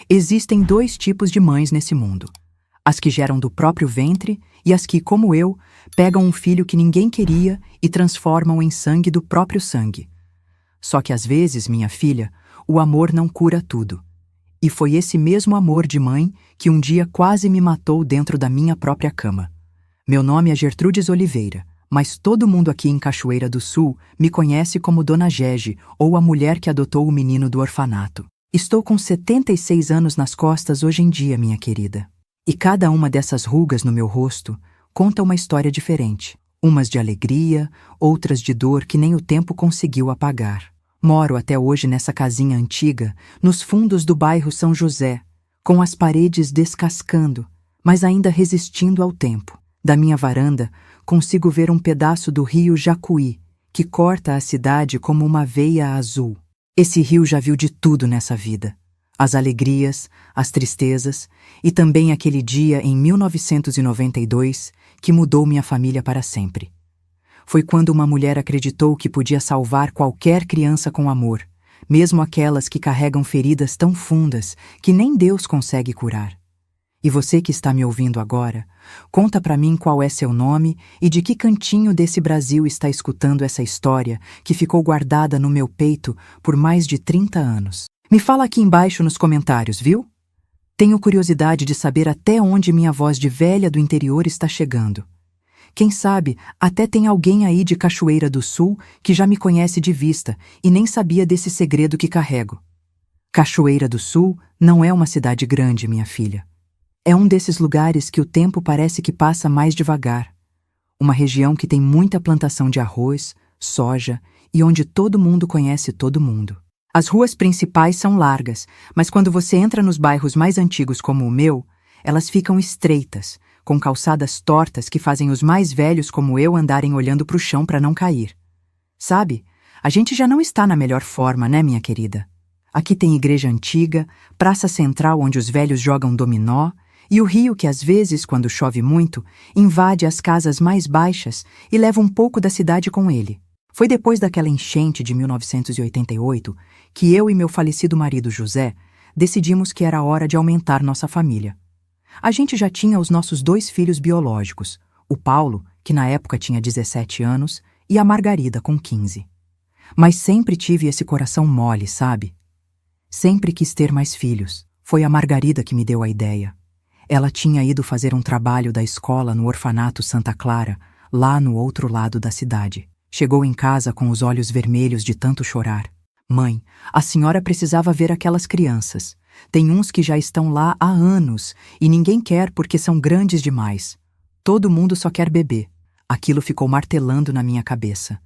Existem dois tipos de mães nesse mundo: as que geram do próprio ventre e as que, como eu, pegam um filho que ninguém queria e transformam em sangue do próprio sangue. Só que às vezes, minha filha, o amor não cura tudo. E foi esse mesmo amor de mãe que um dia quase me matou dentro da minha própria cama. Meu nome é Gertrudes Oliveira, mas todo mundo aqui em Cachoeira do Sul me conhece como Dona Gege ou a mulher que adotou o menino do orfanato. Estou com 76 anos nas costas hoje em dia, minha querida. E cada uma dessas rugas no meu rosto conta uma história diferente. Umas de alegria, outras de dor que nem o tempo conseguiu apagar. Moro até hoje nessa casinha antiga, nos fundos do bairro São José, com as paredes descascando, mas ainda resistindo ao tempo. Da minha varanda, consigo ver um pedaço do rio Jacuí, que corta a cidade como uma veia azul. Esse rio já viu de tudo nessa vida. As alegrias, as tristezas e também aquele dia em 1992 que mudou minha família para sempre. Foi quando uma mulher acreditou que podia salvar qualquer criança com amor, mesmo aquelas que carregam feridas tão fundas que nem Deus consegue curar. E você que está me ouvindo agora, conta pra mim qual é seu nome e de que cantinho desse Brasil está escutando essa história que ficou guardada no meu peito por mais de 30 anos. Me fala aqui embaixo nos comentários, viu? Tenho curiosidade de saber até onde minha voz de velha do interior está chegando. Quem sabe, até tem alguém aí de Cachoeira do Sul que já me conhece de vista e nem sabia desse segredo que carrego. Cachoeira do Sul não é uma cidade grande, minha filha. É um desses lugares que o tempo parece que passa mais devagar. Uma região que tem muita plantação de arroz, soja e onde todo mundo conhece todo mundo. As ruas principais são largas, mas quando você entra nos bairros mais antigos como o meu, elas ficam estreitas, com calçadas tortas que fazem os mais velhos como eu andarem olhando para o chão para não cair. Sabe, a gente já não está na melhor forma, né, minha querida? Aqui tem igreja antiga, praça central onde os velhos jogam dominó, e o rio que às vezes, quando chove muito, invade as casas mais baixas e leva um pouco da cidade com ele. Foi depois daquela enchente de 1988 que eu e meu falecido marido José decidimos que era hora de aumentar nossa família. A gente já tinha os nossos 2 filhos biológicos, o Paulo, que na época tinha 17 anos, e a Margarida, com 15. Mas sempre tive esse coração mole, sabe? Sempre quis ter mais filhos. Foi a Margarida que me deu a ideia. Ela tinha ido fazer um trabalho da escola no orfanato Santa Clara, lá no outro lado da cidade. Chegou em casa com os olhos vermelhos de tanto chorar. Mãe, a senhora precisava ver aquelas crianças. Tem uns que já estão lá há anos e ninguém quer porque são grandes demais. Todo mundo só quer bebê. Aquilo ficou martelando na minha cabeça.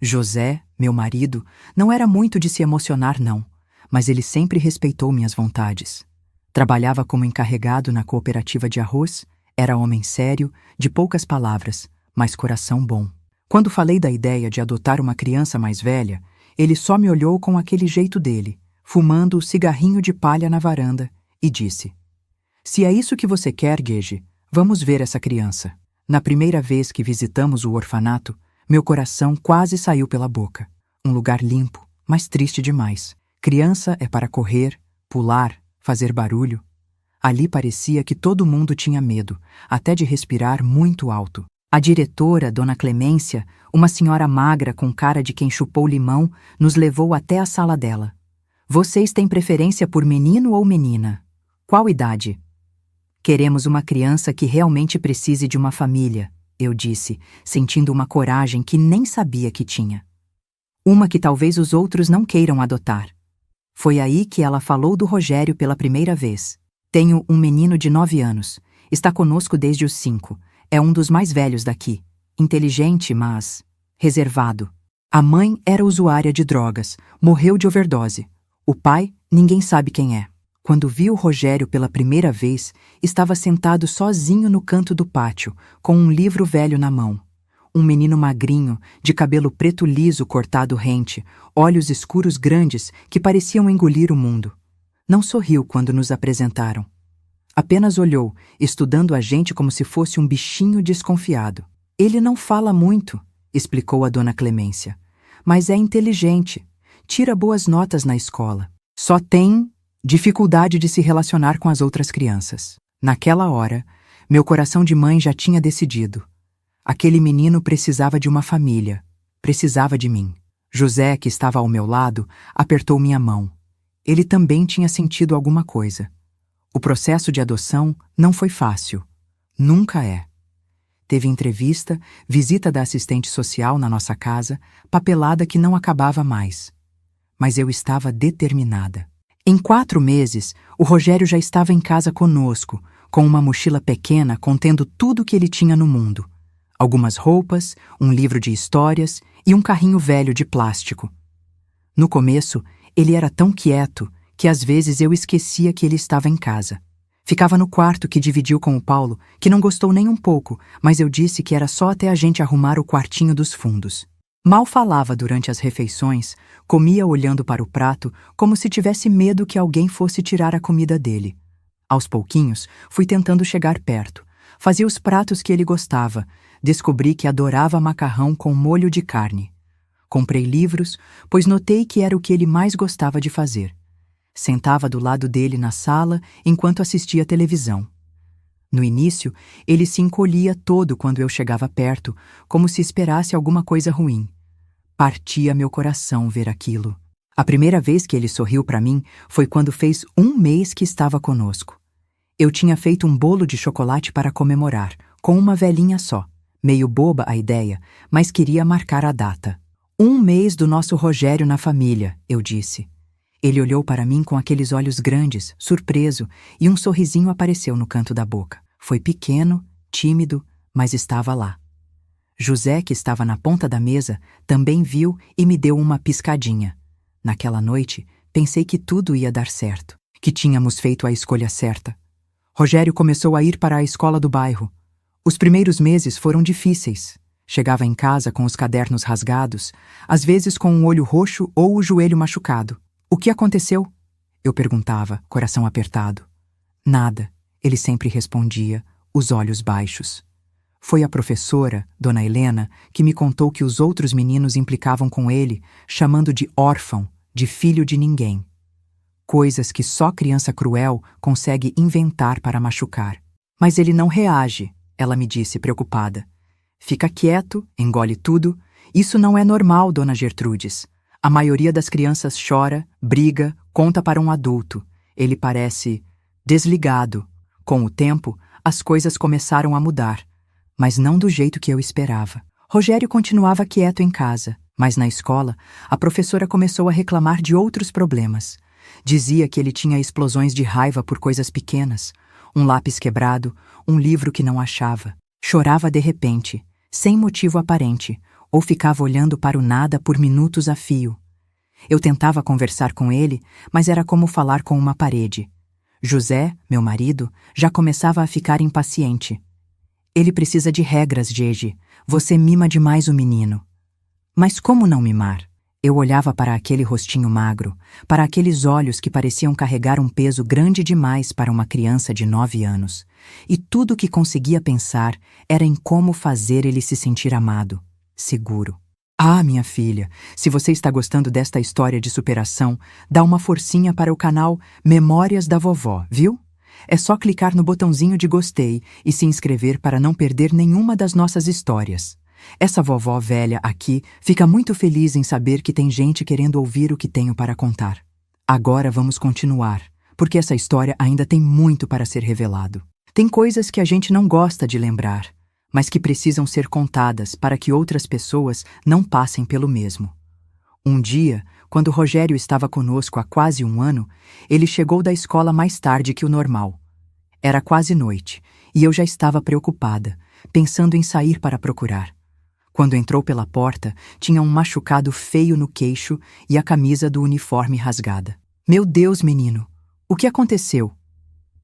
José, meu marido, não era muito de se emocionar, não, mas ele sempre respeitou minhas vontades. Trabalhava como encarregado na cooperativa de arroz, era homem sério, de poucas palavras, mas coração bom. Quando falei da ideia de adotar uma criança mais velha, ele só me olhou com aquele jeito dele, fumando o cigarrinho de palha na varanda, e disse: "Se é isso que você quer, Gege, vamos ver essa criança." Na primeira vez que visitamos o orfanato, meu coração quase saiu pela boca. Um lugar limpo, mas triste demais. Criança é para correr, pular, fazer barulho. Ali parecia que todo mundo tinha medo, até de respirar muito alto. A diretora, Dona Clemência, uma senhora magra com cara de quem chupou limão, nos levou até a sala dela. "Vocês têm preferência por menino ou menina? Qual idade?" "Queremos uma criança que realmente precise de uma família", eu disse, sentindo uma coragem que nem sabia que tinha. "Uma que talvez os outros não queiram adotar." Foi aí que ela falou do Rogério pela primeira vez. "Tenho um menino de 9 anos. Está conosco desde os 5. É um dos mais velhos daqui. Inteligente, mas reservado. A mãe era usuária de drogas. Morreu de overdose. O pai, ninguém sabe quem é." Quando vi o Rogério pela primeira vez, estava sentado sozinho no canto do pátio, com um livro velho na mão. Um menino magrinho, de cabelo preto liso cortado rente, olhos escuros grandes que pareciam engolir o mundo. Não sorriu quando nos apresentaram. Apenas olhou, estudando a gente como se fosse um bichinho desconfiado. "Ele não fala muito", explicou a Dona Clemência, "mas é inteligente. Tira boas notas na escola. Só tem dificuldade de se relacionar com as outras crianças. Naquela hora, meu coração de mãe já tinha decidido. Aquele menino precisava de uma família, precisava de mim. José, que estava ao meu lado, apertou minha mão. Ele também tinha sentido alguma coisa. O processo de adoção não foi fácil. Nunca é. Teve entrevista, visita da assistente social na nossa casa, papelada que não acabava mais. Mas eu estava determinada. Em 4 meses, o Rogério já estava em casa conosco, com uma mochila pequena contendo tudo que ele tinha no mundo. Algumas roupas, um livro de histórias e um carrinho velho de plástico. No começo, ele era tão quieto que às vezes eu esquecia que ele estava em casa. Ficava no quarto que dividiu com o Paulo, que não gostou nem um pouco, mas eu disse que era só até a gente arrumar o quartinho dos fundos. Mal falava durante as refeições, comia olhando para o prato como se tivesse medo que alguém fosse tirar a comida dele. Aos pouquinhos, fui tentando chegar perto. Fazia os pratos que ele gostava. Descobri que adorava macarrão com molho de carne. Comprei livros, pois notei que era o que ele mais gostava de fazer. Sentava do lado dele na sala enquanto assistia televisão. No início, ele se encolhia todo quando eu chegava perto, como se esperasse alguma coisa ruim. Partia meu coração ver aquilo. A primeira vez que ele sorriu para mim foi quando fez 1 mês que estava conosco. Eu tinha feito um bolo de chocolate para comemorar, com uma velinha só. Meio boba a ideia, mas queria marcar a data. 1 mês do nosso Rogério na família, eu disse. Ele olhou para mim com aqueles olhos grandes, surpreso, e um sorrisinho apareceu no canto da boca. Foi pequeno, tímido, mas estava lá. José, que estava na ponta da mesa, também viu e me deu uma piscadinha. Naquela noite, pensei que tudo ia dar certo, que tínhamos feito a escolha certa. Rogério começou a ir para a escola do bairro. Os primeiros meses foram difíceis. Chegava em casa com os cadernos rasgados, às vezes com um olho roxo ou o joelho machucado. O que aconteceu? Eu perguntava, coração apertado. Nada, ele sempre respondia, os olhos baixos. Foi a professora, Dona Helena, que me contou que os outros meninos implicavam com ele, chamando de órfão, de filho de ninguém. Coisas que só criança cruel consegue inventar para machucar. Mas ele não reage, ela me disse, preocupada. Fica quieto, engole tudo. Isso não é normal, Dona Gertrudes. A maioria das crianças chora, briga, conta para um adulto. Ele parece desligado. Com o tempo, as coisas começaram a mudar, mas não do jeito que eu esperava. Rogério continuava quieto em casa, mas na escola, a professora começou a reclamar de outros problemas. Dizia que ele tinha explosões de raiva por coisas pequenas, um lápis quebrado, um livro que não achava. Chorava de repente, sem motivo aparente, ou ficava olhando para o nada por minutos a fio. Eu tentava conversar com ele, mas era como falar com uma parede. José, meu marido, já começava a ficar impaciente. Ele precisa de regras, Gege. Você mima demais o menino. Mas como não mimar? Eu olhava para aquele rostinho magro, para aqueles olhos que pareciam carregar um peso grande demais para uma criança de 9 anos, e tudo o que conseguia pensar era em como fazer ele se sentir amado, seguro. Ah, minha filha, se você está gostando desta história de superação, dá uma forcinha para o canal Memórias da Vovó, viu? É só clicar no botãozinho de gostei e se inscrever para não perder nenhuma das nossas histórias. Essa vovó velha aqui fica muito feliz em saber que tem gente querendo ouvir o que tenho para contar. Agora vamos continuar, porque essa história ainda tem muito para ser revelado. Tem coisas que a gente não gosta de lembrar, mas que precisam ser contadas para que outras pessoas não passem pelo mesmo. Um dia, quando Rogério estava conosco há quase 1 ano, ele chegou da escola mais tarde que o normal. Era quase noite, e eu já estava preocupada, pensando em sair para procurar. Quando entrou pela porta, tinha um machucado feio no queixo e a camisa do uniforme rasgada. Meu Deus, menino! O que aconteceu?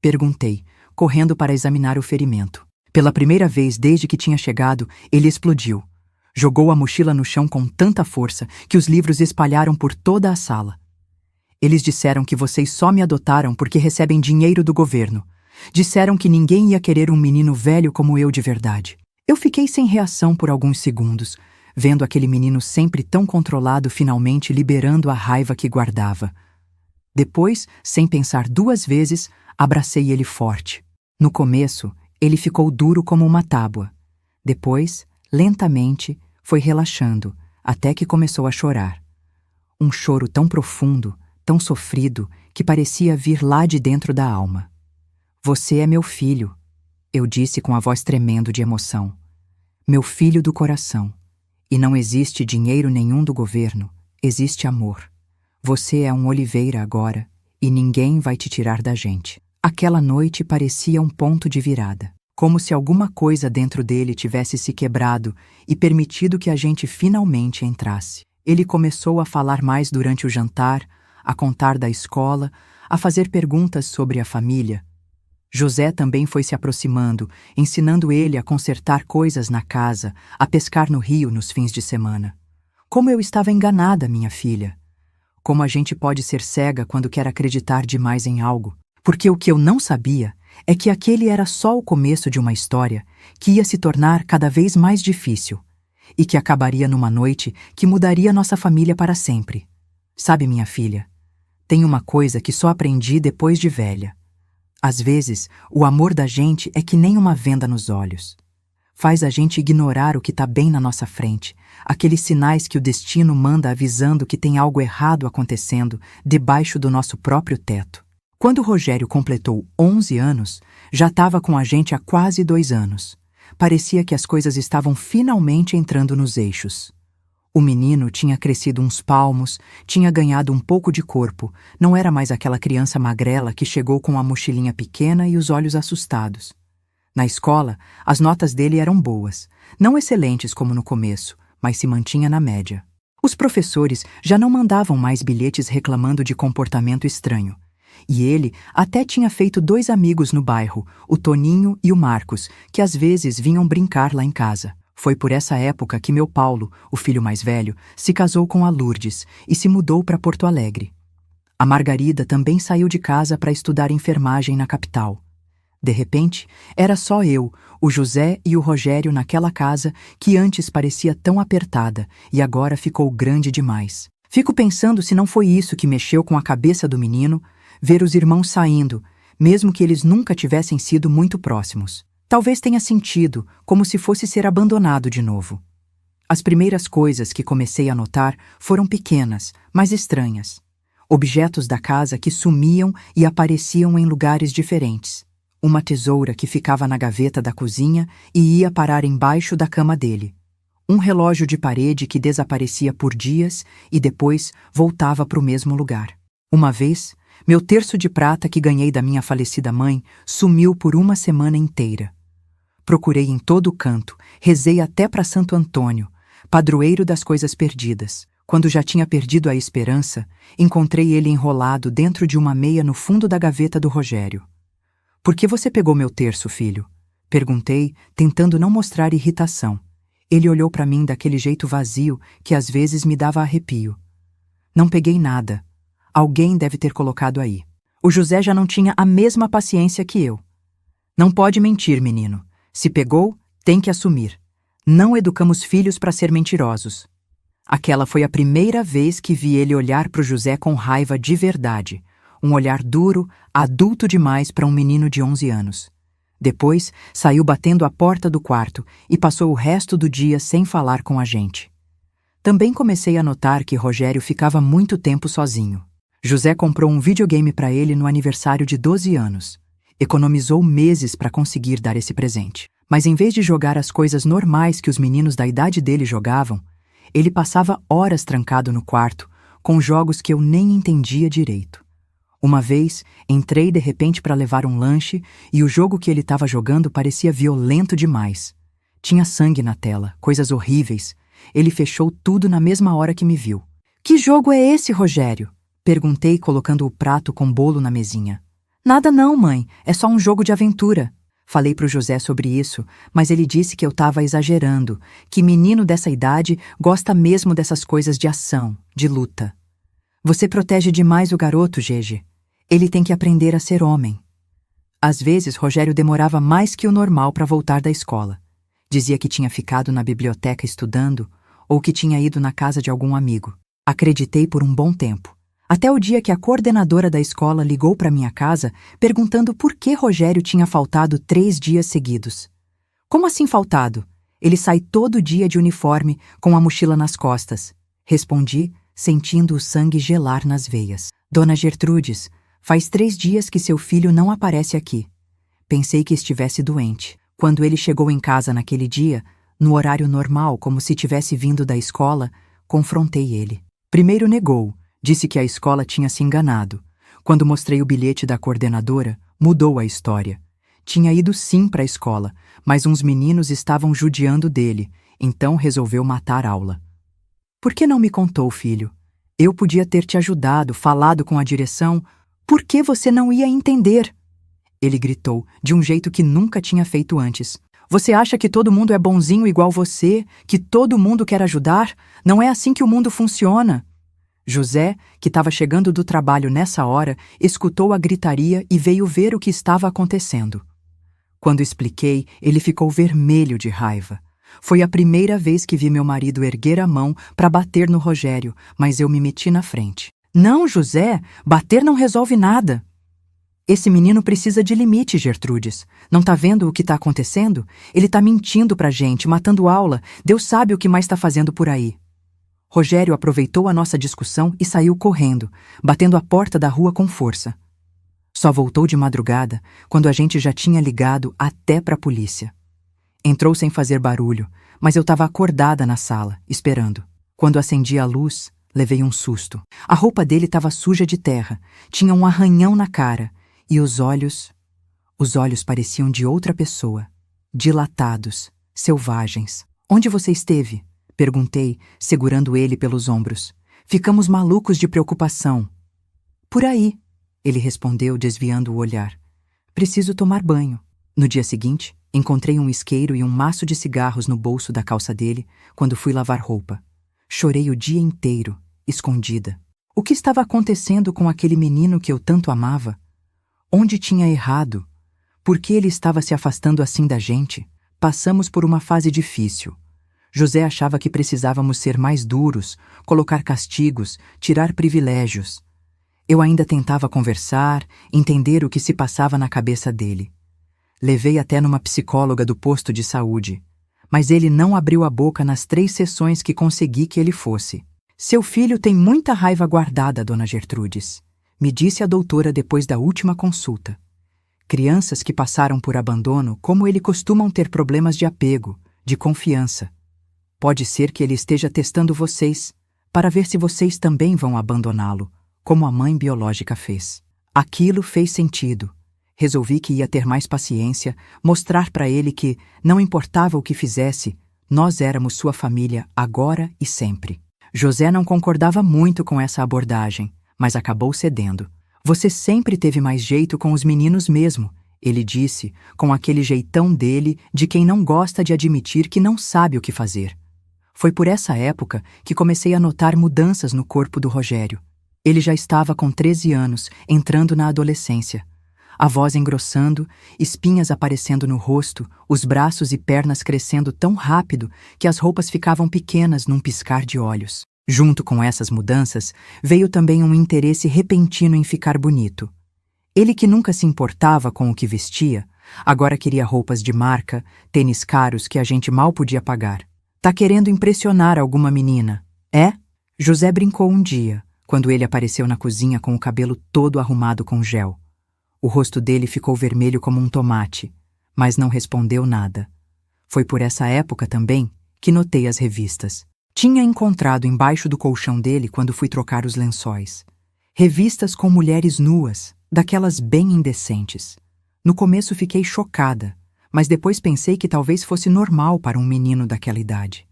Perguntei, correndo para examinar o ferimento. Pela primeira vez desde que tinha chegado, ele explodiu. Jogou a mochila no chão com tanta força que os livros espalharam por toda a sala. Eles disseram que vocês só me adotaram porque recebem dinheiro do governo. Disseram que ninguém ia querer um menino velho como eu de verdade. Eu fiquei sem reação por alguns segundos, vendo aquele menino sempre tão controlado finalmente liberando a raiva que guardava. Depois, sem pensar duas vezes, abracei ele forte. No começo, ele ficou duro como uma tábua. Depois, lentamente, foi relaxando, até que começou a chorar. Um choro tão profundo, tão sofrido, que parecia vir lá de dentro da alma. "Você é meu filho", eu disse com a voz tremendo de emoção. "Meu filho do coração. E não existe dinheiro nenhum do governo, existe amor. Você é um oliveira agora, e ninguém vai te tirar da gente." Aquela noite parecia um ponto de virada, como se alguma coisa dentro dele tivesse se quebrado e permitido que a gente finalmente entrasse. Ele começou a falar mais durante o jantar, a contar da escola, a fazer perguntas sobre a família. José também foi se aproximando, ensinando ele a consertar coisas na casa, a pescar no rio nos fins de semana. Como eu estava enganada, minha filha. Como a gente pode ser cega quando quer acreditar demais em algo? Porque o que eu não sabia é que aquele era só o começo de uma história que ia se tornar cada vez mais difícil e que acabaria numa noite que mudaria nossa família para sempre. Sabe, minha filha, tem uma coisa que só aprendi depois de velha. Às vezes, o amor da gente é que nem uma venda nos olhos. Faz a gente ignorar o que está bem na nossa frente, aqueles sinais que o destino manda avisando que tem algo errado acontecendo debaixo do nosso próprio teto. Quando o Rogério completou 11 anos, já estava com a gente há quase 2 anos. Parecia que as coisas estavam finalmente entrando nos eixos. O menino tinha crescido uns palmos, tinha ganhado um pouco de corpo, não era mais aquela criança magrela que chegou com a mochilinha pequena e os olhos assustados. Na escola, as notas dele eram boas, não excelentes como no começo, mas se mantinha na média. Os professores já não mandavam mais bilhetes reclamando de comportamento estranho. E ele até tinha feito 2 amigos no bairro, o Toninho e o Marcos, que às vezes vinham brincar lá em casa. Foi por essa época que meu Paulo, o filho mais velho, se casou com a Lourdes e se mudou para Porto Alegre. A Margarida também saiu de casa para estudar enfermagem na capital. De repente, era só eu, o José e o Rogério naquela casa que antes parecia tão apertada e agora ficou grande demais. Fico pensando se não foi isso que mexeu com a cabeça do menino, ver os irmãos saindo, mesmo que eles nunca tivessem sido muito próximos. Talvez tenha sentido, como se fosse ser abandonado de novo. As primeiras coisas que comecei a notar foram pequenas, mas estranhas. Objetos da casa que sumiam e apareciam em lugares diferentes. Uma tesoura que ficava na gaveta da cozinha e ia parar embaixo da cama dele. Um relógio de parede que desaparecia por dias e depois voltava para o mesmo lugar. Uma vez, meu terço de prata que ganhei da minha falecida mãe sumiu por uma semana inteira. Procurei em todo canto, rezei até para Santo Antônio, padroeiro das coisas perdidas. Quando já tinha perdido a esperança, encontrei ele enrolado dentro de uma meia no fundo da gaveta do Rogério. "Por que você pegou meu terço, filho?" Perguntei, tentando não mostrar irritação. Ele olhou para mim daquele jeito vazio que às vezes me dava arrepio. "Não peguei nada. Alguém deve ter colocado aí." O José já não tinha a mesma paciência que eu. "Não pode mentir, menino. Se pegou, tem que assumir. Não educamos filhos para ser mentirosos." Aquela foi a primeira vez que vi ele olhar para o José com raiva de verdade. Um olhar duro, adulto demais para um menino de 11 anos. Depois, saiu batendo a porta do quarto e passou o resto do dia sem falar com a gente. Também comecei a notar que Rogério ficava muito tempo sozinho. José comprou um videogame para ele no aniversário de 12 anos. Economizou meses para conseguir dar esse presente. Mas em vez de jogar as coisas normais que os meninos da idade dele jogavam, ele passava horas trancado no quarto, com jogos que eu nem entendia direito. Uma vez, entrei de repente para levar um lanche e o jogo que ele estava jogando parecia violento demais. Tinha sangue na tela, coisas horríveis. Ele fechou tudo na mesma hora que me viu. "Que jogo é esse, Rogério?" Perguntei, colocando o prato com bolo na mesinha. "Nada não, mãe. É só um jogo de aventura." Falei para o José sobre isso, mas ele disse que eu estava exagerando, que menino dessa idade gosta mesmo dessas coisas de ação, de luta. "Você protege demais o garoto, Gege. Ele tem que aprender a ser homem." Às vezes, Rogério demorava mais que o normal para voltar da escola. Dizia que tinha ficado na biblioteca estudando ou que tinha ido na casa de algum amigo. Acreditei por um bom tempo. Até o dia que a coordenadora da escola ligou para minha casa perguntando por que Rogério tinha faltado 3 dias seguidos. Como assim faltado? Ele sai todo dia de uniforme, com a mochila nas costas. Respondi, sentindo o sangue gelar nas veias. Dona Gertrudes, faz 3 dias que seu filho não aparece aqui. Pensei que estivesse doente. Quando ele chegou em casa naquele dia, no horário normal, como se tivesse vindo da escola, confrontei ele. Primeiro negou, disse que a escola tinha se enganado. Quando mostrei o bilhete da coordenadora, mudou a história. Tinha ido sim para a escola, mas uns meninos estavam judiando dele, então resolveu matar aula. Por que não me contou, filho? Eu podia ter te ajudado, falado com a direção. Por que você não ia entender? Ele gritou, de um jeito que nunca tinha feito antes. Você acha que todo mundo é bonzinho igual você? Que todo mundo quer ajudar? Não é assim que o mundo funciona. José, que estava chegando do trabalho nessa hora, escutou a gritaria e veio ver o que estava acontecendo. Quando expliquei, ele ficou vermelho de raiva. Foi a primeira vez que vi meu marido erguer a mão para bater no Rogério, mas eu me meti na frente. Não, José, bater não resolve nada. Esse menino precisa de limite, Gertrudes. Não tá vendo o que tá acontecendo? Ele tá mentindo pra gente, matando aula. Deus sabe o que mais tá fazendo por aí. Rogério aproveitou a nossa discussão e saiu correndo, batendo a porta da rua com força. Só voltou de madrugada, quando a gente já tinha ligado até pra polícia. Entrou sem fazer barulho, mas eu estava acordada na sala, esperando. Quando acendi a luz, levei um susto. A roupa dele estava suja de terra, tinha um arranhão na cara, e os olhos pareciam de outra pessoa, dilatados, selvagens. Onde você esteve? Perguntei, segurando ele pelos ombros. Ficamos malucos de preocupação. Por aí, ele respondeu, desviando o olhar. Preciso tomar banho. No dia seguinte, encontrei um isqueiro e um maço de cigarros no bolso da calça dele quando fui lavar roupa. Chorei o dia inteiro, escondida. O que estava acontecendo com aquele menino que eu tanto amava? Onde tinha errado? Por que ele estava se afastando assim da gente? Passamos por uma fase difícil. José achava que precisávamos ser mais duros, colocar castigos, tirar privilégios. Eu ainda tentava conversar, entender o que se passava na cabeça dele. Levei até numa psicóloga do posto de saúde, mas ele não abriu a boca nas 3 sessões que consegui que ele fosse. Seu filho tem muita raiva guardada, dona Gertrudes, me disse a doutora depois da última consulta. Crianças que passaram por abandono, como ele, costumam ter problemas de apego, de confiança. Pode ser que ele esteja testando vocês, para ver se vocês também vão abandoná-lo, como a mãe biológica fez. Aquilo fez sentido. Resolvi que ia ter mais paciência, mostrar para ele que, não importava o que fizesse, nós éramos sua família agora e sempre. José não concordava muito com essa abordagem, mas acabou cedendo. Você sempre teve mais jeito com os meninos mesmo, ele disse, com aquele jeitão dele de quem não gosta de admitir que não sabe o que fazer. Foi por essa época que comecei a notar mudanças no corpo do Rogério. Ele já estava com 13 anos, entrando na adolescência. A voz engrossando, espinhas aparecendo no rosto, os braços e pernas crescendo tão rápido que as roupas ficavam pequenas num piscar de olhos. Junto com essas mudanças, veio também um interesse repentino em ficar bonito. Ele, que nunca se importava com o que vestia, agora queria roupas de marca, tênis caros que a gente mal podia pagar. Tá querendo impressionar alguma menina, é? José brincou um dia, quando ele apareceu na cozinha com o cabelo todo arrumado com gel. O rosto dele ficou vermelho como um tomate, mas não respondeu nada. Foi por essa época também que notei as revistas. Tinha encontrado embaixo do colchão dele quando fui trocar os lençóis. Revistas com mulheres nuas, daquelas bem indecentes. No começo fiquei chocada, mas depois pensei que talvez fosse normal para um menino daquela idade.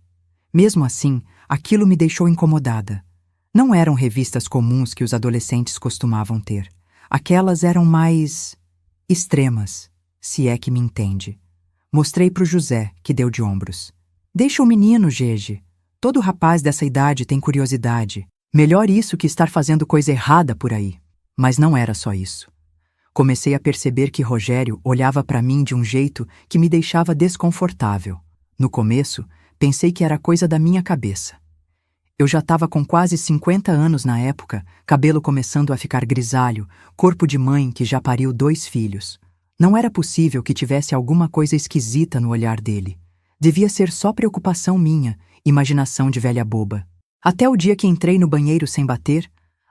Mesmo assim, aquilo me deixou incomodada. Não eram revistas comuns que os adolescentes costumavam ter. Aquelas eram mais extremas, se é que me entende. Mostrei para o José, que deu de ombros. Deixa o menino, Gege. Todo rapaz dessa idade tem curiosidade. Melhor isso que estar fazendo coisa errada por aí. Mas não era só isso. Comecei a perceber que Rogério olhava para mim de um jeito que me deixava desconfortável. No começo, pensei que era coisa da minha cabeça. Eu já estava com quase 50 anos na época, cabelo começando a ficar grisalho, corpo de mãe que já pariu 2 filhos. Não era possível que tivesse alguma coisa esquisita no olhar dele. Devia ser só preocupação minha, imaginação de velha boba. Até o dia que entrei no banheiro sem bater,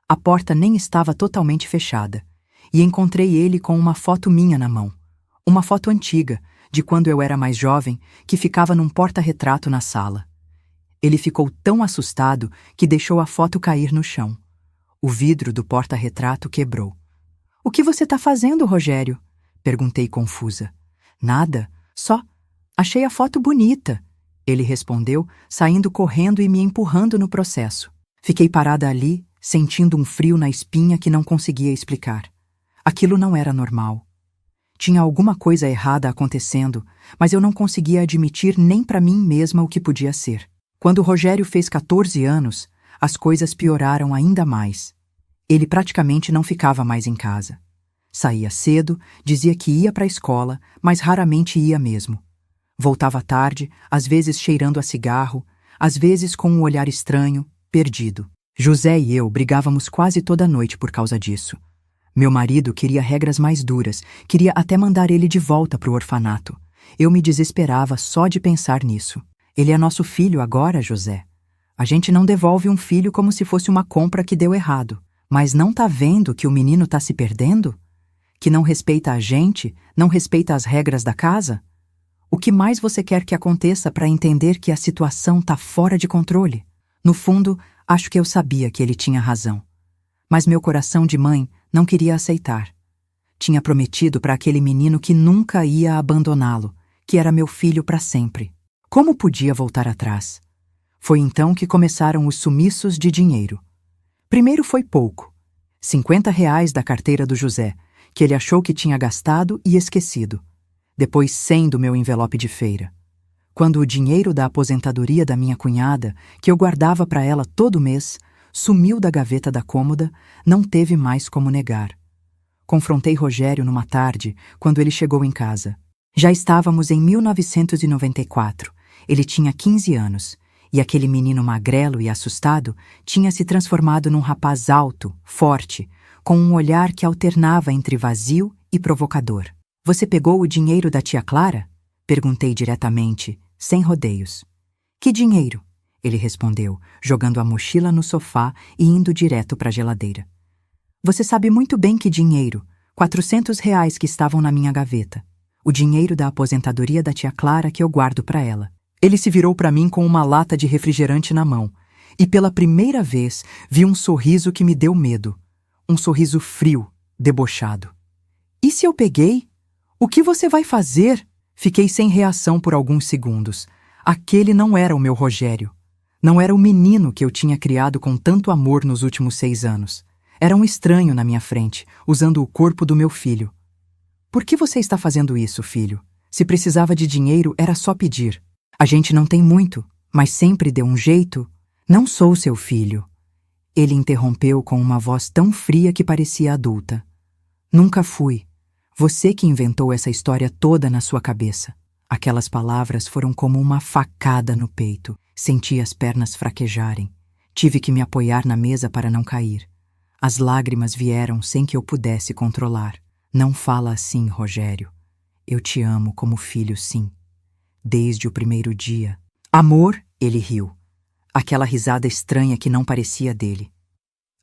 a porta nem estava totalmente fechada, e encontrei ele com uma foto minha na mão. Uma foto antiga, de quando eu era mais jovem, que ficava num porta-retrato na sala. Ele ficou tão assustado que deixou a foto cair no chão. O vidro do porta-retrato quebrou. "O que você está fazendo, Rogério?" Perguntei confusa. "Nada, só achei a foto bonita", ele respondeu, saindo correndo e me empurrando no processo. Fiquei parada ali, sentindo um frio na espinha que não conseguia explicar. Aquilo não era normal. Tinha alguma coisa errada acontecendo, mas eu não conseguia admitir nem para mim mesma o que podia ser. Quando Rogério fez 14 anos, as coisas pioraram ainda mais. Ele praticamente não ficava mais em casa. Saía cedo, dizia que ia para a escola, mas raramente ia mesmo. Voltava tarde, às vezes cheirando a cigarro, às vezes com um olhar estranho, perdido. José e eu brigávamos quase toda noite por causa disso. Meu marido queria regras mais duras, queria até mandar ele de volta para o orfanato. Eu me desesperava só de pensar nisso. "Ele é nosso filho agora, José. A gente não devolve um filho como se fosse uma compra que deu errado. Mas não tá vendo que o menino tá se perdendo? Que não respeita a gente, não respeita as regras da casa? O que mais você quer que aconteça para entender que a situação tá fora de controle?" No fundo, acho que eu sabia que ele tinha razão. Mas meu coração de mãe não queria aceitar. Tinha prometido para aquele menino que nunca ia abandoná-lo, que era meu filho para sempre. Como podia voltar atrás? Foi então que começaram os sumiços de dinheiro. Primeiro foi pouco, R$ 50 da carteira do José, que ele achou que tinha gastado e esquecido. Depois 100 do meu envelope de feira. Quando o dinheiro da aposentadoria da minha cunhada, que eu guardava para ela todo mês, sumiu da gaveta da cômoda, não teve mais como negar. Confrontei Rogério numa tarde, quando ele chegou em casa. Já estávamos em 1994. Ele tinha 15 anos, e aquele menino magrelo e assustado tinha se transformado num rapaz alto, forte, com um olhar que alternava entre vazio e provocador. "Você pegou o dinheiro da tia Clara?" Perguntei diretamente, sem rodeios. "Que dinheiro?" ele respondeu, jogando a mochila no sofá e indo direto para a geladeira. "Você sabe muito bem que dinheiro, R$ 400 que estavam na minha gaveta. O dinheiro da aposentadoria da tia Clara que eu guardo para ela." Ele se virou para mim com uma lata de refrigerante na mão, e pela primeira vez vi um sorriso que me deu medo. Um sorriso frio, debochado. "E se eu peguei? O que você vai fazer?" Fiquei sem reação por alguns segundos. Aquele não era o meu Rogério. Não era o menino que eu tinha criado com tanto amor nos últimos 6 anos. Era um estranho na minha frente, usando o corpo do meu filho. "Por que você está fazendo isso, filho? Se precisava de dinheiro, era só pedir. A gente não tem muito, mas sempre deu um jeito. Não sou seu filho." Ele interrompeu com uma voz tão fria que parecia adulta. "Nunca fui. Você que inventou essa história toda na sua cabeça." Aquelas palavras foram como uma facada no peito. Senti as pernas fraquejarem. Tive que me apoiar na mesa para não cair. As lágrimas vieram sem que eu pudesse controlar. "Não fala assim, Rogério. Eu te amo como filho, sim. Desde o primeiro dia." "Amor?" ele riu. Aquela risada estranha que não parecia dele.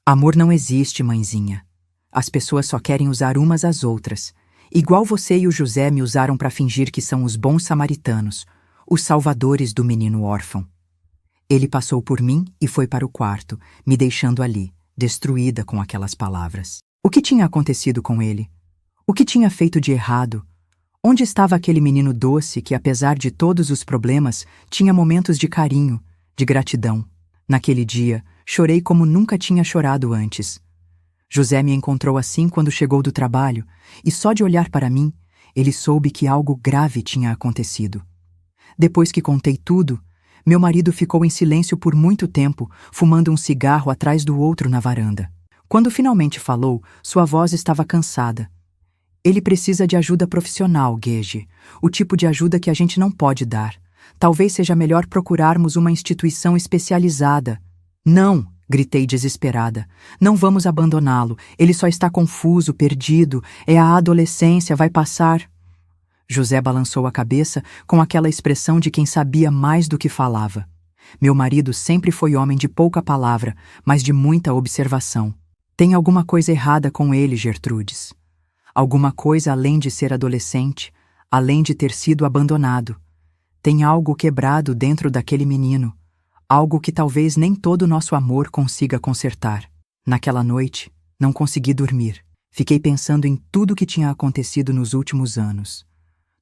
"Amor não existe, mãezinha. As pessoas só querem usar umas às outras. Igual você e o José me usaram para fingir que são os bons samaritanos, os salvadores do menino órfão." Ele passou por mim e foi para o quarto, me deixando ali, destruída com aquelas palavras. O que tinha acontecido com ele? O que tinha feito de errado? Onde estava aquele menino doce que, apesar de todos os problemas, tinha momentos de carinho, de gratidão? Naquele dia, chorei como nunca tinha chorado antes. José me encontrou assim quando chegou do trabalho, e só de olhar para mim, ele soube que algo grave tinha acontecido. Depois que contei tudo, meu marido ficou em silêncio por muito tempo, fumando um cigarro atrás do outro na varanda. Quando finalmente falou, sua voz estava cansada. "Ele precisa de ajuda profissional, Gege. O tipo de ajuda que a gente não pode dar. Talvez seja melhor procurarmos uma instituição especializada." Não! Gritei desesperada. Não vamos abandoná-lo. Ele só está confuso, perdido. É a adolescência, vai passar. José balançou a cabeça com aquela expressão de quem sabia mais do que falava. Meu marido sempre foi homem de pouca palavra, mas de muita observação. Tem alguma coisa errada com ele, Gertrudes. Alguma coisa além de ser adolescente, além de ter sido abandonado. Tem algo quebrado dentro daquele menino. Algo que talvez nem todo nosso amor consiga consertar. Naquela noite, não consegui dormir. Fiquei pensando em tudo que tinha acontecido nos últimos anos.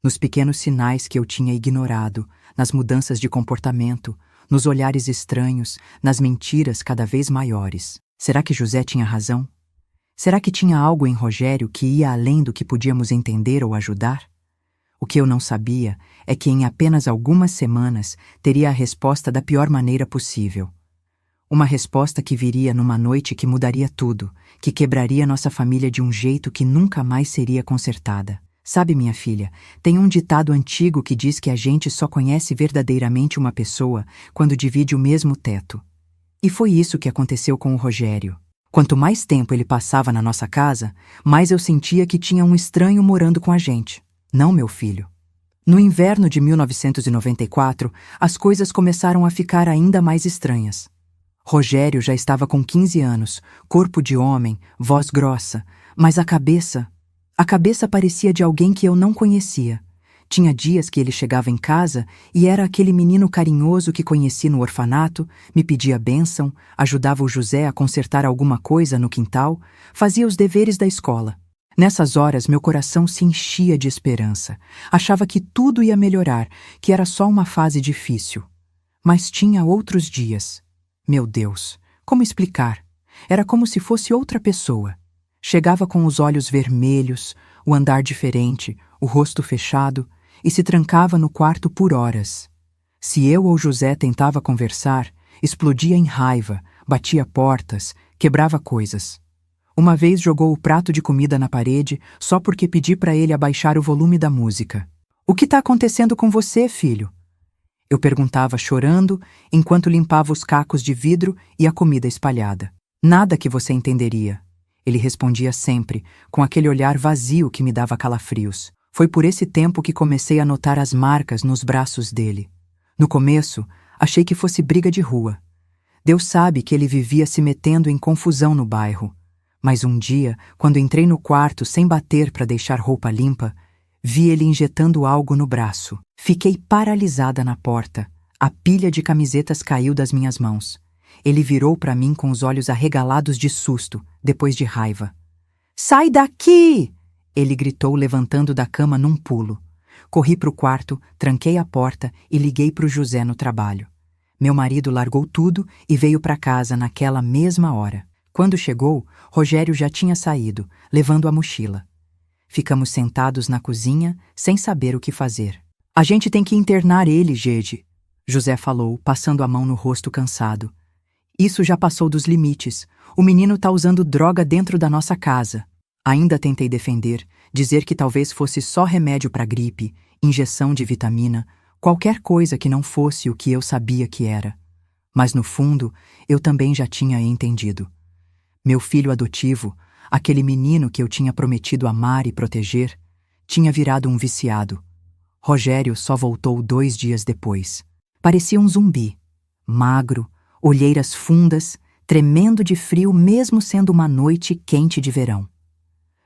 Nos pequenos sinais que eu tinha ignorado, nas mudanças de comportamento, nos olhares estranhos, nas mentiras cada vez maiores. Será que José tinha razão? Será que tinha algo em Rogério que ia além do que podíamos entender ou ajudar? O que eu não sabia é que em apenas algumas semanas teria a resposta da pior maneira possível. Uma resposta que viria numa noite que mudaria tudo, que quebraria nossa família de um jeito que nunca mais seria consertada. Sabe, minha filha, tem um ditado antigo que diz que a gente só conhece verdadeiramente uma pessoa quando divide o mesmo teto. E foi isso que aconteceu com o Rogério. Quanto mais tempo ele passava na nossa casa, mais eu sentia que tinha um estranho morando com a gente. Não, meu filho. No inverno de 1994, as coisas começaram a ficar ainda mais estranhas. Rogério já estava com 15 anos, corpo de homem, voz grossa, mas a cabeça parecia de alguém que eu não conhecia. Tinha dias que ele chegava em casa e era aquele menino carinhoso que conheci no orfanato, me pedia bênção, ajudava o José a consertar alguma coisa no quintal, fazia os deveres da escola. Nessas horas, meu coração se enchia de esperança. Achava que tudo ia melhorar, que era só uma fase difícil. Mas tinha outros dias. Meu Deus, como explicar? Era como se fosse outra pessoa. Chegava com os olhos vermelhos, o andar diferente, o rosto fechado, e se trancava no quarto por horas. Se eu ou José tentava conversar, explodia em raiva, batia portas, quebrava coisas. Uma vez jogou o prato de comida na parede só porque pedi para ele abaixar o volume da música. "O que está acontecendo com você, filho?" Eu perguntava chorando, enquanto limpava os cacos de vidro e a comida espalhada. "Nada que você entenderia." Ele respondia sempre, com aquele olhar vazio que me dava calafrios. Foi por esse tempo que comecei a notar as marcas nos braços dele. No começo, achei que fosse briga de rua. Deus sabe que ele vivia se metendo em confusão no bairro. Mas um dia, quando entrei no quarto sem bater para deixar roupa limpa, vi ele injetando algo no braço. Fiquei paralisada na porta. A pilha de camisetas caiu das minhas mãos. Ele virou para mim com os olhos arregalados de susto, depois de raiva. "Sai daqui!" Ele gritou, levantando da cama num pulo. Corri para o quarto, tranquei a porta e liguei para o José no trabalho. Meu marido largou tudo e veio para casa naquela mesma hora. Quando chegou, Rogério já tinha saído, levando a mochila. Ficamos sentados na cozinha, sem saber o que fazer. "A gente tem que internar ele, Gede", José falou, passando a mão no rosto cansado. "Isso já passou dos limites. O menino tá usando droga dentro da nossa casa." Ainda tentei defender, dizer que talvez fosse só remédio para gripe, injeção de vitamina, qualquer coisa que não fosse o que eu sabia que era. Mas no fundo, eu também já tinha entendido. Meu filho adotivo, aquele menino que eu tinha prometido amar e proteger, tinha virado um viciado. Rogério só voltou 2 dias depois. Parecia um zumbi. Magro, olheiras fundas, tremendo de frio mesmo sendo uma noite quente de verão.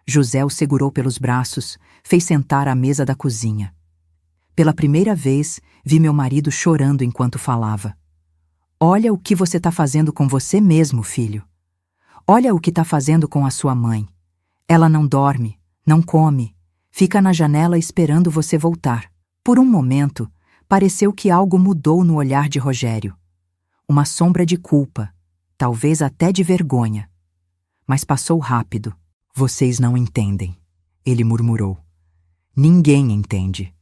José o segurou pelos braços, fez sentar à mesa da cozinha. Pela primeira vez, vi meu marido chorando enquanto falava. "Olha o que você está fazendo com você mesmo, filho. Olha o que está fazendo com a sua mãe. Ela não dorme, não come, fica na janela esperando você voltar." Por um momento, pareceu que algo mudou no olhar de Rogério. Uma sombra de culpa, talvez até de vergonha. Mas passou rápido. "Vocês não entendem", ele murmurou. "Ninguém entende."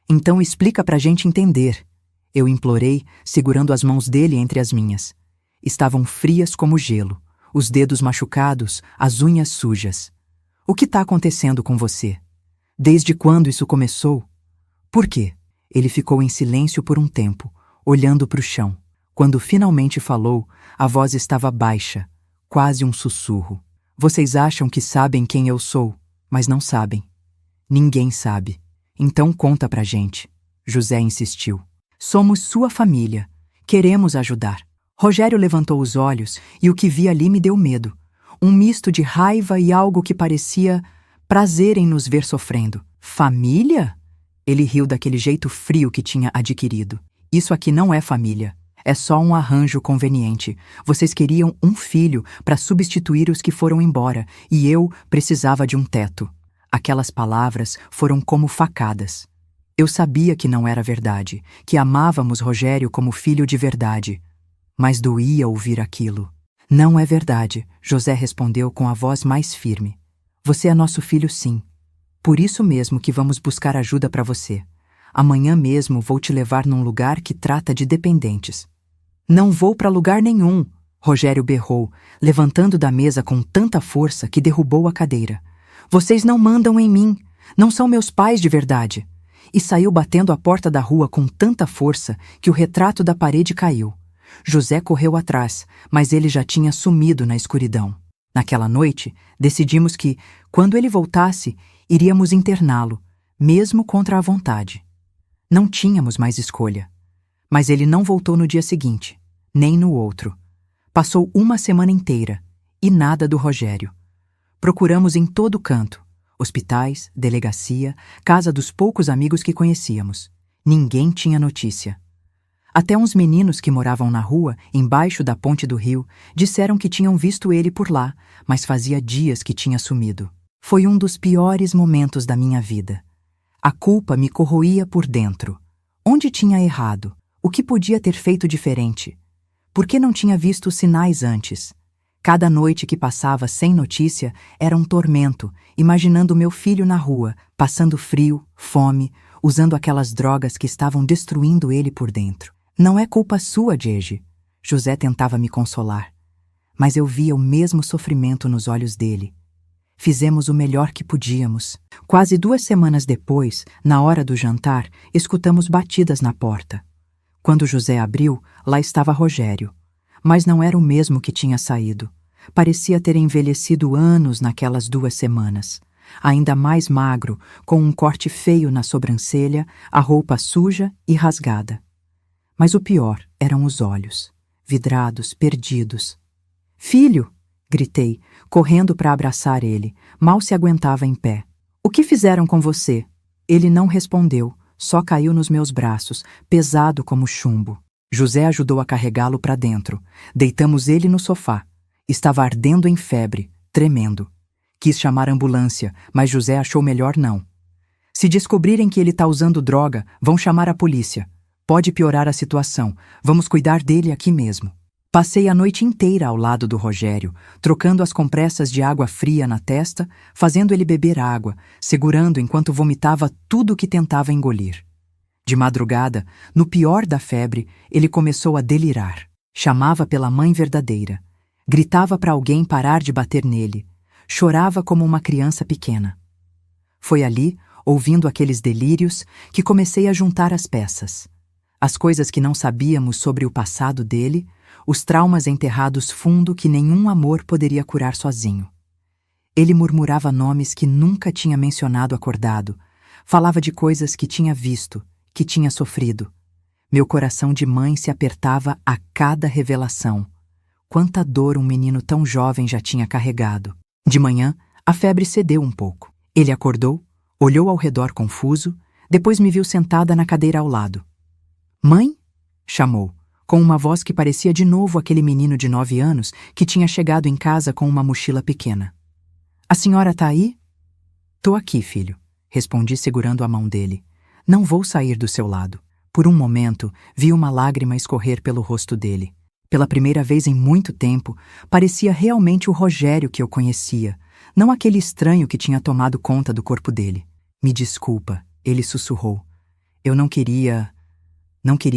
"Então explica pra gente entender." Eu implorei, segurando as mãos dele entre as minhas. Estavam frias como gelo, os dedos machucados, as unhas sujas. "O que está acontecendo com você? Desde quando isso começou? Por quê?" Ele ficou em silêncio por um tempo, olhando para o chão. Quando finalmente falou, a voz estava baixa, quase um sussurro. Vocês acham que sabem quem eu sou, mas não sabem. Ninguém sabe. Então conta pra gente. José insistiu. Somos sua família. Queremos ajudar. Rogério levantou os olhos e o que vi ali me deu medo. Um misto de raiva e algo que parecia prazer em nos ver sofrendo. Família? Ele riu daquele jeito frio que tinha adquirido. Isso aqui não é família. É só um arranjo conveniente. Vocês queriam um filho para substituir os que foram embora, e eu precisava de um teto. Aquelas palavras foram como facadas. Eu sabia que não era verdade, que amávamos Rogério como filho de verdade. Mas doía ouvir aquilo. Não é verdade, José respondeu com a voz mais firme. Você é nosso filho, sim. Por isso mesmo que vamos buscar ajuda para você. Amanhã mesmo vou te levar num lugar que trata de dependentes. Não vou para lugar nenhum, Rogério berrou, levantando da mesa com tanta força que derrubou a cadeira. Vocês não mandam em mim, não são meus pais de verdade. E saiu batendo a porta da rua com tanta força que o retrato da parede caiu. José correu atrás, mas ele já tinha sumido na escuridão. Naquela noite, decidimos que, quando ele voltasse, iríamos interná-lo, mesmo contra a vontade. Não tínhamos mais escolha. Mas ele não voltou no dia seguinte, nem no outro. Passou uma semana inteira, e nada do Rogério. Procuramos em todo canto, hospitais, delegacia, casa dos poucos amigos que conhecíamos. Ninguém tinha notícia. Até uns meninos que moravam na rua, embaixo da ponte do rio, disseram que tinham visto ele por lá, mas fazia dias que tinha sumido. Foi um dos piores momentos da minha vida. A culpa me corroía por dentro. Onde tinha errado? O que podia ter feito diferente? Por que não tinha visto os sinais antes? Cada noite que passava sem notícia era um tormento, imaginando meu filho na rua, passando frio, fome, usando aquelas drogas que estavam destruindo ele por dentro. Não é culpa sua, Diege. José tentava me consolar. Mas eu via o mesmo sofrimento nos olhos dele. Fizemos o melhor que podíamos. Quase 2 semanas depois, na hora do jantar, escutamos batidas na porta. Quando José abriu, lá estava Rogério. Mas não era o mesmo que tinha saído. Parecia ter envelhecido anos naquelas 2 semanas. Ainda mais magro, com um corte feio na sobrancelha, a roupa suja e rasgada. Mas o pior eram os olhos, vidrados, perdidos. Filho! Gritei, correndo para abraçar ele. Mal se aguentava em pé. O que fizeram com você? Ele não respondeu. Só caiu nos meus braços, pesado como chumbo. José ajudou a carregá-lo para dentro. Deitamos ele no sofá. Estava ardendo em febre, tremendo. Quis chamar a ambulância, mas José achou melhor não. Se descobrirem que ele está usando droga, vão chamar a polícia. Pode piorar a situação. Vamos cuidar dele aqui mesmo. Passei a noite inteira ao lado do Rogério, trocando as compressas de água fria na testa, fazendo ele beber água, segurando enquanto vomitava tudo o que tentava engolir. De madrugada, no pior da febre, ele começou a delirar. Chamava pela mãe verdadeira. Gritava para alguém parar de bater nele. Chorava como uma criança pequena. Foi ali, ouvindo aqueles delírios, que comecei a juntar as peças. As coisas que não sabíamos sobre o passado dele, os traumas enterrados fundo que nenhum amor poderia curar sozinho. Ele murmurava nomes que nunca tinha mencionado acordado, falava de coisas que tinha visto, que tinha sofrido. Meu coração de mãe se apertava a cada revelação. Quanta dor um menino tão jovem já tinha carregado. De manhã, a febre cedeu um pouco. Ele acordou, olhou ao redor confuso, depois me viu sentada na cadeira ao lado. Mãe? Chamou, com uma voz que parecia de novo aquele menino de 9 anos que tinha chegado em casa com uma mochila pequena. A senhora tá aí? Tô aqui, filho, respondi segurando a mão dele. Não vou sair do seu lado. Por um momento, vi uma lágrima escorrer pelo rosto dele. Pela primeira vez em muito tempo, parecia realmente o Rogério que eu conhecia, não aquele estranho que tinha tomado conta do corpo dele. Me desculpa, ele sussurrou. Eu não queria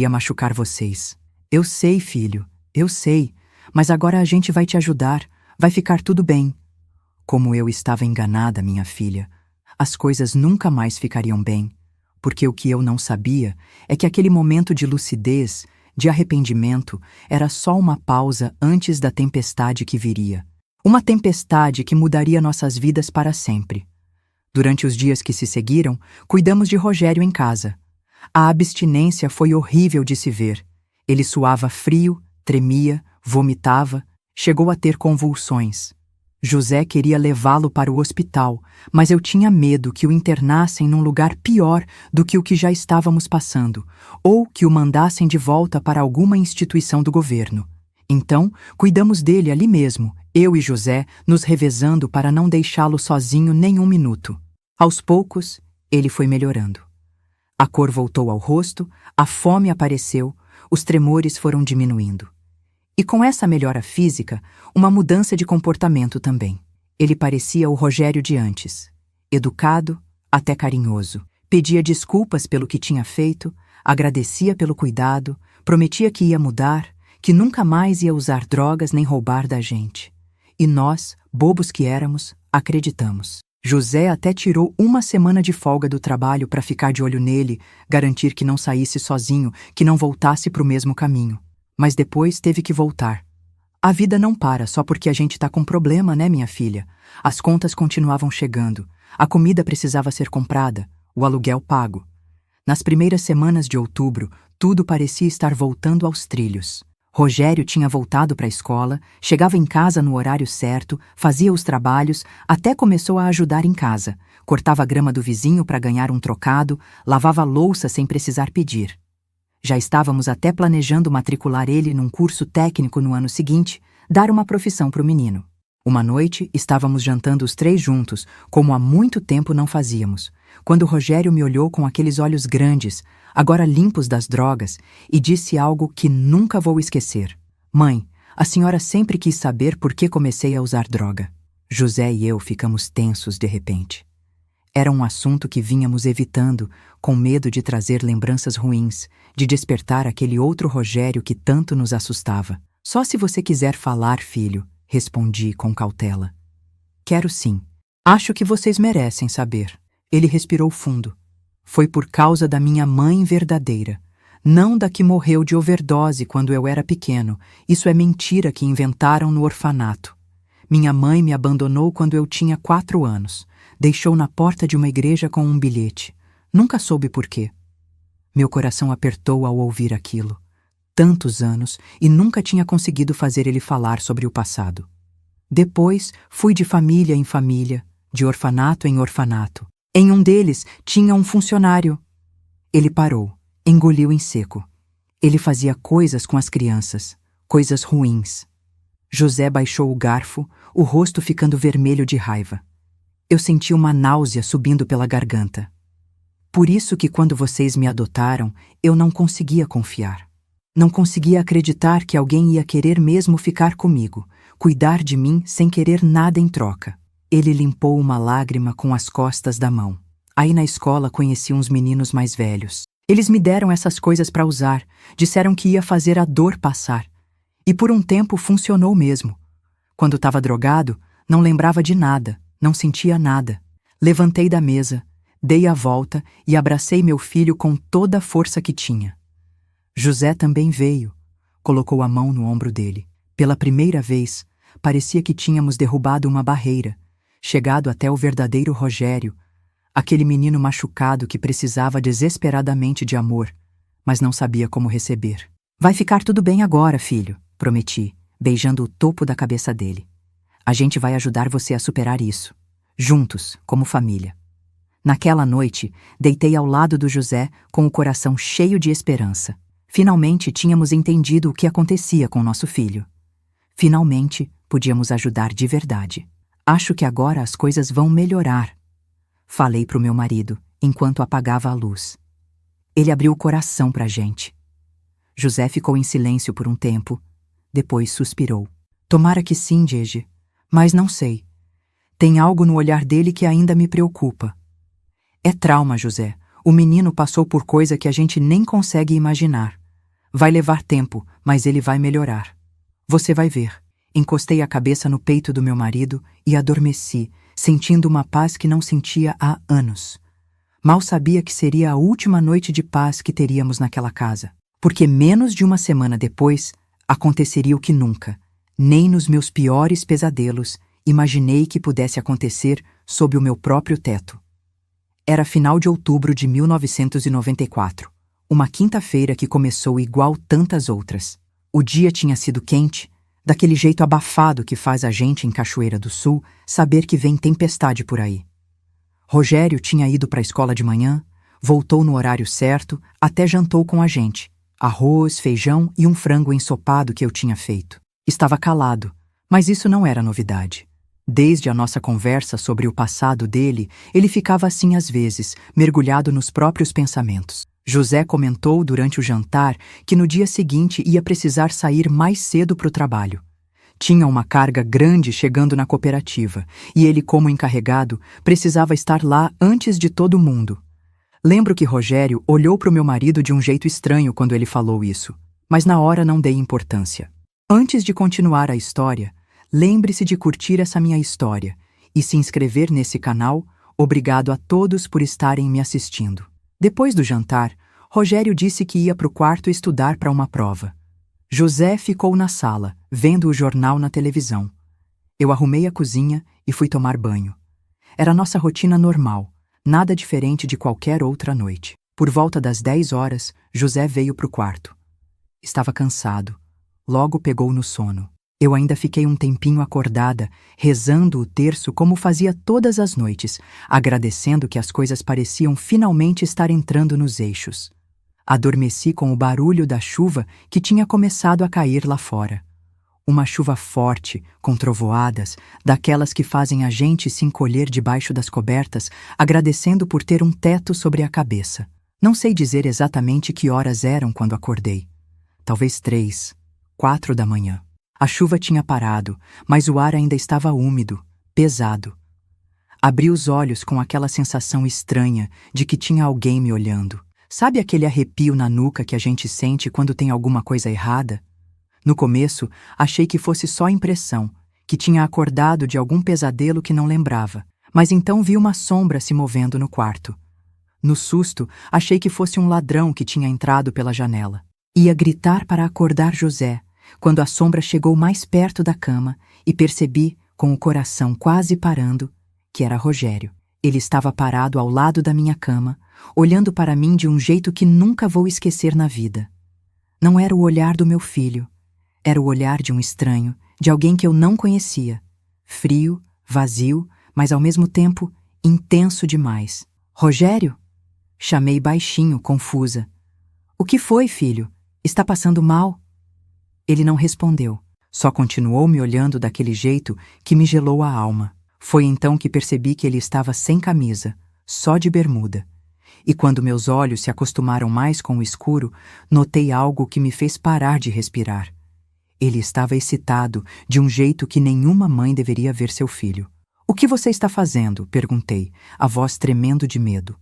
machucar vocês. Eu sei, filho, eu sei, mas agora a gente vai te ajudar, vai ficar tudo bem. Como eu estava enganada, minha filha. As coisas nunca mais ficariam bem, porque o que eu não sabia é que aquele momento de lucidez de arrependimento, era só uma pausa antes da tempestade que viria. Uma tempestade que mudaria nossas vidas para sempre. Durante os dias que se seguiram, cuidamos de Rogério em casa. A abstinência foi horrível de se ver. Ele suava frio, tremia, vomitava, chegou a ter convulsões. José queria levá-lo para o hospital, mas eu tinha medo que o internassem num lugar pior do que o que já estávamos passando, ou que o mandassem de volta para alguma instituição do governo. Então, cuidamos dele ali mesmo, eu e José, nos revezando para não deixá-lo sozinho nem um minuto. Aos poucos, ele foi melhorando. A cor voltou ao rosto, a fome apareceu, os tremores foram diminuindo. E com essa melhora física, uma mudança de comportamento também. Ele parecia o Rogério de antes. Educado, até carinhoso. Pedia desculpas pelo que tinha feito, agradecia pelo cuidado, prometia que ia mudar, que nunca mais ia usar drogas nem roubar da gente. E nós, bobos que éramos, acreditamos. José até tirou uma semana de folga do trabalho para ficar de olho nele, garantir que não saísse sozinho, que não voltasse para o mesmo caminho. Mas depois teve que voltar. A vida não para só porque a gente tá com problema, né, minha filha? As contas continuavam chegando, a comida precisava ser comprada, o aluguel pago. Nas primeiras semanas de outubro, tudo parecia estar voltando aos trilhos. Rogério tinha voltado para a escola, chegava em casa no horário certo, fazia os trabalhos, até começou a ajudar em casa, cortava a grama do vizinho para ganhar um trocado, lavava a louça sem precisar pedir. Já estávamos até planejando matricular ele num curso técnico no ano seguinte, dar uma profissão para o menino. Uma noite, estávamos jantando os três juntos, como há muito tempo não fazíamos, quando Rogério me olhou com aqueles olhos grandes, agora limpos das drogas, e disse algo que nunca vou esquecer. Mãe, a senhora sempre quis saber por que comecei a usar droga. José e eu ficamos tensos de repente. Era um assunto que vínhamos evitando, com medo de trazer lembranças ruins, de despertar aquele outro Rogério que tanto nos assustava. Só se você quiser falar, filho, respondi com cautela. Quero sim. Acho que vocês merecem saber. Ele respirou fundo. Foi por causa da minha mãe verdadeira, não da que morreu de overdose quando eu era pequeno. Isso é mentira que inventaram no orfanato. Minha mãe me abandonou quando eu tinha 4 anos. Deixou na porta de uma igreja com um bilhete. Nunca soube por quê. Meu coração apertou ao ouvir aquilo. Tantos anos e nunca tinha conseguido fazer ele falar sobre o passado. Depois, fui de família em família, de orfanato em orfanato. Em um deles, tinha um funcionário. Ele parou, engoliu em seco. Ele fazia coisas com as crianças, coisas ruins. José baixou o garfo, o rosto ficando vermelho de raiva. Eu senti uma náusea subindo pela garganta. Por isso que quando vocês me adotaram, eu não conseguia confiar. Não conseguia acreditar que alguém ia querer mesmo ficar comigo, cuidar de mim sem querer nada em troca. Ele limpou uma lágrima com as costas da mão. Aí na escola conheci uns meninos mais velhos. Eles me deram essas coisas para usar, disseram que ia fazer a dor passar. E por um tempo funcionou mesmo. Quando estava drogado, não lembrava de nada, não sentia nada. Levantei da mesa, dei a volta e abracei meu filho com toda a força que tinha. José também veio, colocou a mão no ombro dele. Pela primeira vez, parecia que tínhamos derrubado uma barreira, chegado até o verdadeiro Rogério, aquele menino machucado que precisava desesperadamente de amor, mas não sabia como receber. Vai ficar tudo bem agora, filho, prometi, beijando o topo da cabeça dele. A gente vai ajudar você a superar isso, juntos, como família. Naquela noite, deitei ao lado do José com o coração cheio de esperança. Finalmente tínhamos entendido o que acontecia com nosso filho. Finalmente, podíamos ajudar de verdade. Acho que agora as coisas vão melhorar. Falei pro meu marido, enquanto apagava a luz. Ele abriu o coração pra gente. José ficou em silêncio por um tempo, depois suspirou. Tomara que sim, Gege, mas não sei. Tem algo no olhar dele que ainda me preocupa. É trauma, José. O menino passou por coisa que a gente nem consegue imaginar. Vai levar tempo, mas ele vai melhorar. Você vai ver. Encostei a cabeça no peito do meu marido e adormeci, sentindo uma paz que não sentia há anos. Mal sabia que seria a última noite de paz que teríamos naquela casa. porque menos de uma semana depois aconteceria o que nunca, nem nos meus piores pesadelos, imaginei que pudesse acontecer sob o meu próprio teto. Era final de outubro de 1994, uma quinta-feira que começou igual tantas outras. O dia tinha sido quente, daquele jeito abafado que faz a gente em Cachoeira do Sul saber que vem tempestade por aí. Rogério tinha ido para a escola de manhã, voltou no horário certo, até jantou com a gente. Arroz, feijão e um frango ensopado que eu tinha feito. Estava calado, mas isso não era novidade. Desde a nossa conversa sobre o passado dele, ele ficava assim às vezes, mergulhado nos próprios pensamentos. José comentou durante o jantar que no dia seguinte ia precisar sair mais cedo para o trabalho. Tinha uma carga grande chegando na cooperativa, e ele, como encarregado, precisava estar lá antes de todo mundo. Lembro que Rogério olhou para o meu marido de um jeito estranho quando ele falou isso, mas na hora não dei importância. Antes de continuar a história, lembre-se de curtir essa minha história e se inscrever nesse canal. Obrigado a todos por estarem me assistindo. Depois do jantar, Rogério disse que ia para o quarto estudar para uma prova. José ficou na sala, vendo o jornal na televisão. Eu arrumei a cozinha e fui tomar banho. Era nossa rotina normal, nada diferente de qualquer outra noite. Por volta das 10 horas, José veio para o quarto. Estava cansado. Logo pegou no sono. Eu ainda fiquei um tempinho acordada, rezando o terço como fazia todas as noites, agradecendo que as coisas pareciam finalmente estar entrando nos eixos. Adormeci com o barulho da chuva que tinha começado a cair lá fora. Uma chuva forte, com trovoadas, daquelas que fazem a gente se encolher debaixo das cobertas, agradecendo por ter um teto sobre a cabeça. Não sei dizer exatamente que horas eram quando acordei. Talvez 3, 4 da manhã. A chuva tinha parado, mas o ar ainda estava úmido, pesado. Abri os olhos com aquela sensação estranha de que tinha alguém me olhando. Sabe aquele arrepio na nuca que a gente sente quando tem alguma coisa errada? No começo, achei que fosse só impressão, que tinha acordado de algum pesadelo que não lembrava, mas então vi uma sombra se movendo no quarto. No susto, achei que fosse um ladrão que tinha entrado pela janela. Ia gritar para acordar José, quando a sombra chegou mais perto da cama e percebi, com o coração quase parando, que era Rogério. Ele estava parado ao lado da minha cama, olhando para mim de um jeito que nunca vou esquecer na vida. Não era o olhar do meu filho, era o olhar de um estranho, de alguém que eu não conhecia. Frio, vazio, mas ao mesmo tempo intenso demais. Rogério? Chamei baixinho, confusa. O que foi, filho? Está passando mal? Ele não respondeu, só continuou me olhando daquele jeito que me gelou a alma. Foi então que percebi que ele estava sem camisa, só de bermuda. E quando meus olhos se acostumaram mais com o escuro, notei algo que me fez parar de respirar. Ele estava excitado, de um jeito que nenhuma mãe deveria ver seu filho. "O que você está fazendo?" perguntei, a voz tremendo de medo.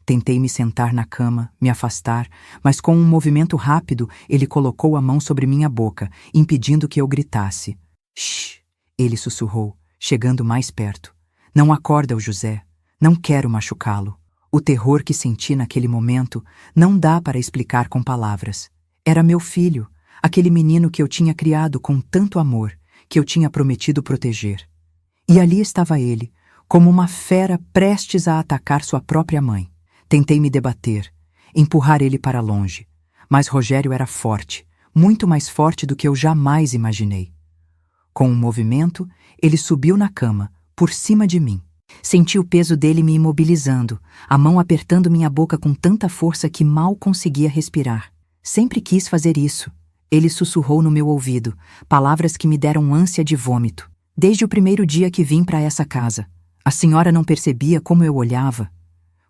Tentei me sentar na cama, me afastar, mas com um movimento rápido ele colocou a mão sobre minha boca, impedindo que eu gritasse. "Shh!" ele sussurrou, chegando mais perto. "Não acorda o José. Não quero machucá-lo." O terror que senti naquele momento não dá para explicar com palavras. Era meu filho, aquele menino que eu tinha criado com tanto amor, que eu tinha prometido proteger. E ali estava ele, como uma fera prestes a atacar sua própria mãe. Tentei me debater, empurrar ele para longe, mas Rogério era forte, muito mais forte do que eu jamais imaginei. Com um movimento, ele subiu na cama, por cima de mim. Senti o peso dele me imobilizando, a mão apertando minha boca com tanta força que mal conseguia respirar. "Sempre quis fazer isso." Ele sussurrou no meu ouvido, palavras que me deram ânsia de vômito. "Desde o primeiro dia que vim para essa casa. A senhora não percebia como eu olhava,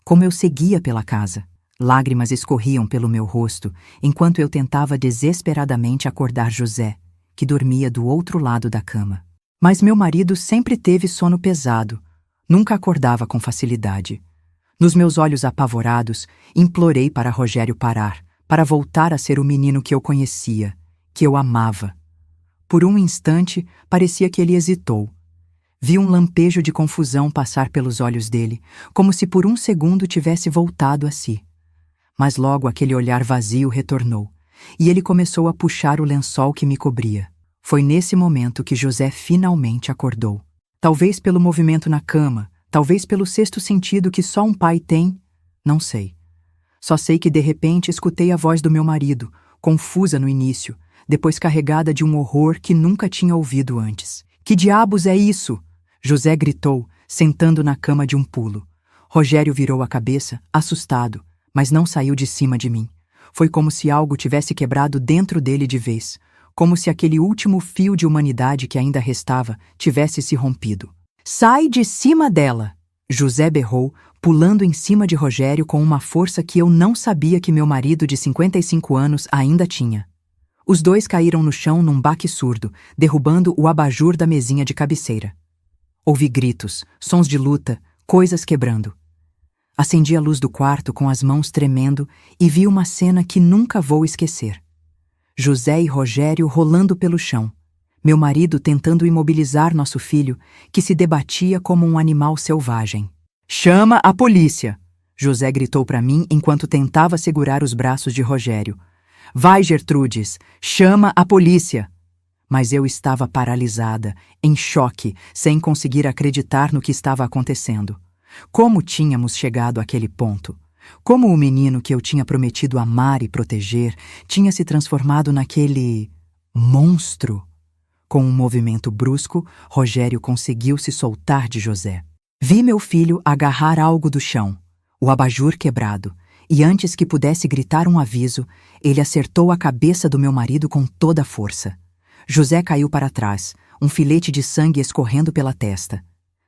como eu seguia pela casa." Lágrimas escorriam pelo meu rosto, enquanto eu tentava desesperadamente acordar José, que dormia do outro lado da cama. Mas meu marido sempre teve sono pesado, nunca acordava com facilidade. Nos meus olhos apavorados, implorei para Rogério parar, para voltar a ser o menino que eu conhecia, que eu amava. Por um instante, parecia que ele hesitou. Vi um lampejo de confusão passar pelos olhos dele, como se por um segundo tivesse voltado a si. Mas logo aquele olhar vazio retornou, e ele começou a puxar o lençol que me cobria. Foi nesse momento que José finalmente acordou. Talvez pelo movimento na cama, talvez pelo sexto sentido que só um pai tem, não sei. Só sei que de repente escutei a voz do meu marido, confusa no início, depois carregada de um horror que nunca tinha ouvido antes. Que diabos é isso? José gritou, sentando na cama de um pulo. Rogério virou a cabeça, assustado, mas não saiu de cima de mim. Foi como se algo tivesse quebrado dentro dele de vez, como se aquele último fio de humanidade que ainda restava tivesse se rompido. Sai de cima dela! José berrou, pulando em cima de Rogério com uma força que eu não sabia que meu marido de 55 anos ainda tinha. Os dois caíram no chão num baque surdo, derrubando o abajur da mesinha de cabeceira. Ouvi gritos, sons de luta, coisas quebrando. Acendi a luz do quarto com as mãos tremendo e vi uma cena que nunca vou esquecer. José e Rogério rolando pelo chão. Meu marido tentando imobilizar nosso filho, que se debatia como um animal selvagem. Chama a polícia! José gritou para mim enquanto tentava segurar os braços de Rogério. Vai, Gertrudes, chama a polícia! Mas eu estava paralisada, em choque, sem conseguir acreditar no que estava acontecendo. Como tínhamos chegado àquele ponto? Como o menino que eu tinha prometido amar e proteger tinha se transformado naquele monstro? Com um movimento brusco, Rogério conseguiu se soltar de José. Vi meu filho agarrar algo do chão, o abajur quebrado, e antes que pudesse gritar um aviso, ele acertou a cabeça do meu marido com toda a força. José caiu para trás, um filete de sangue escorrendo pela testa.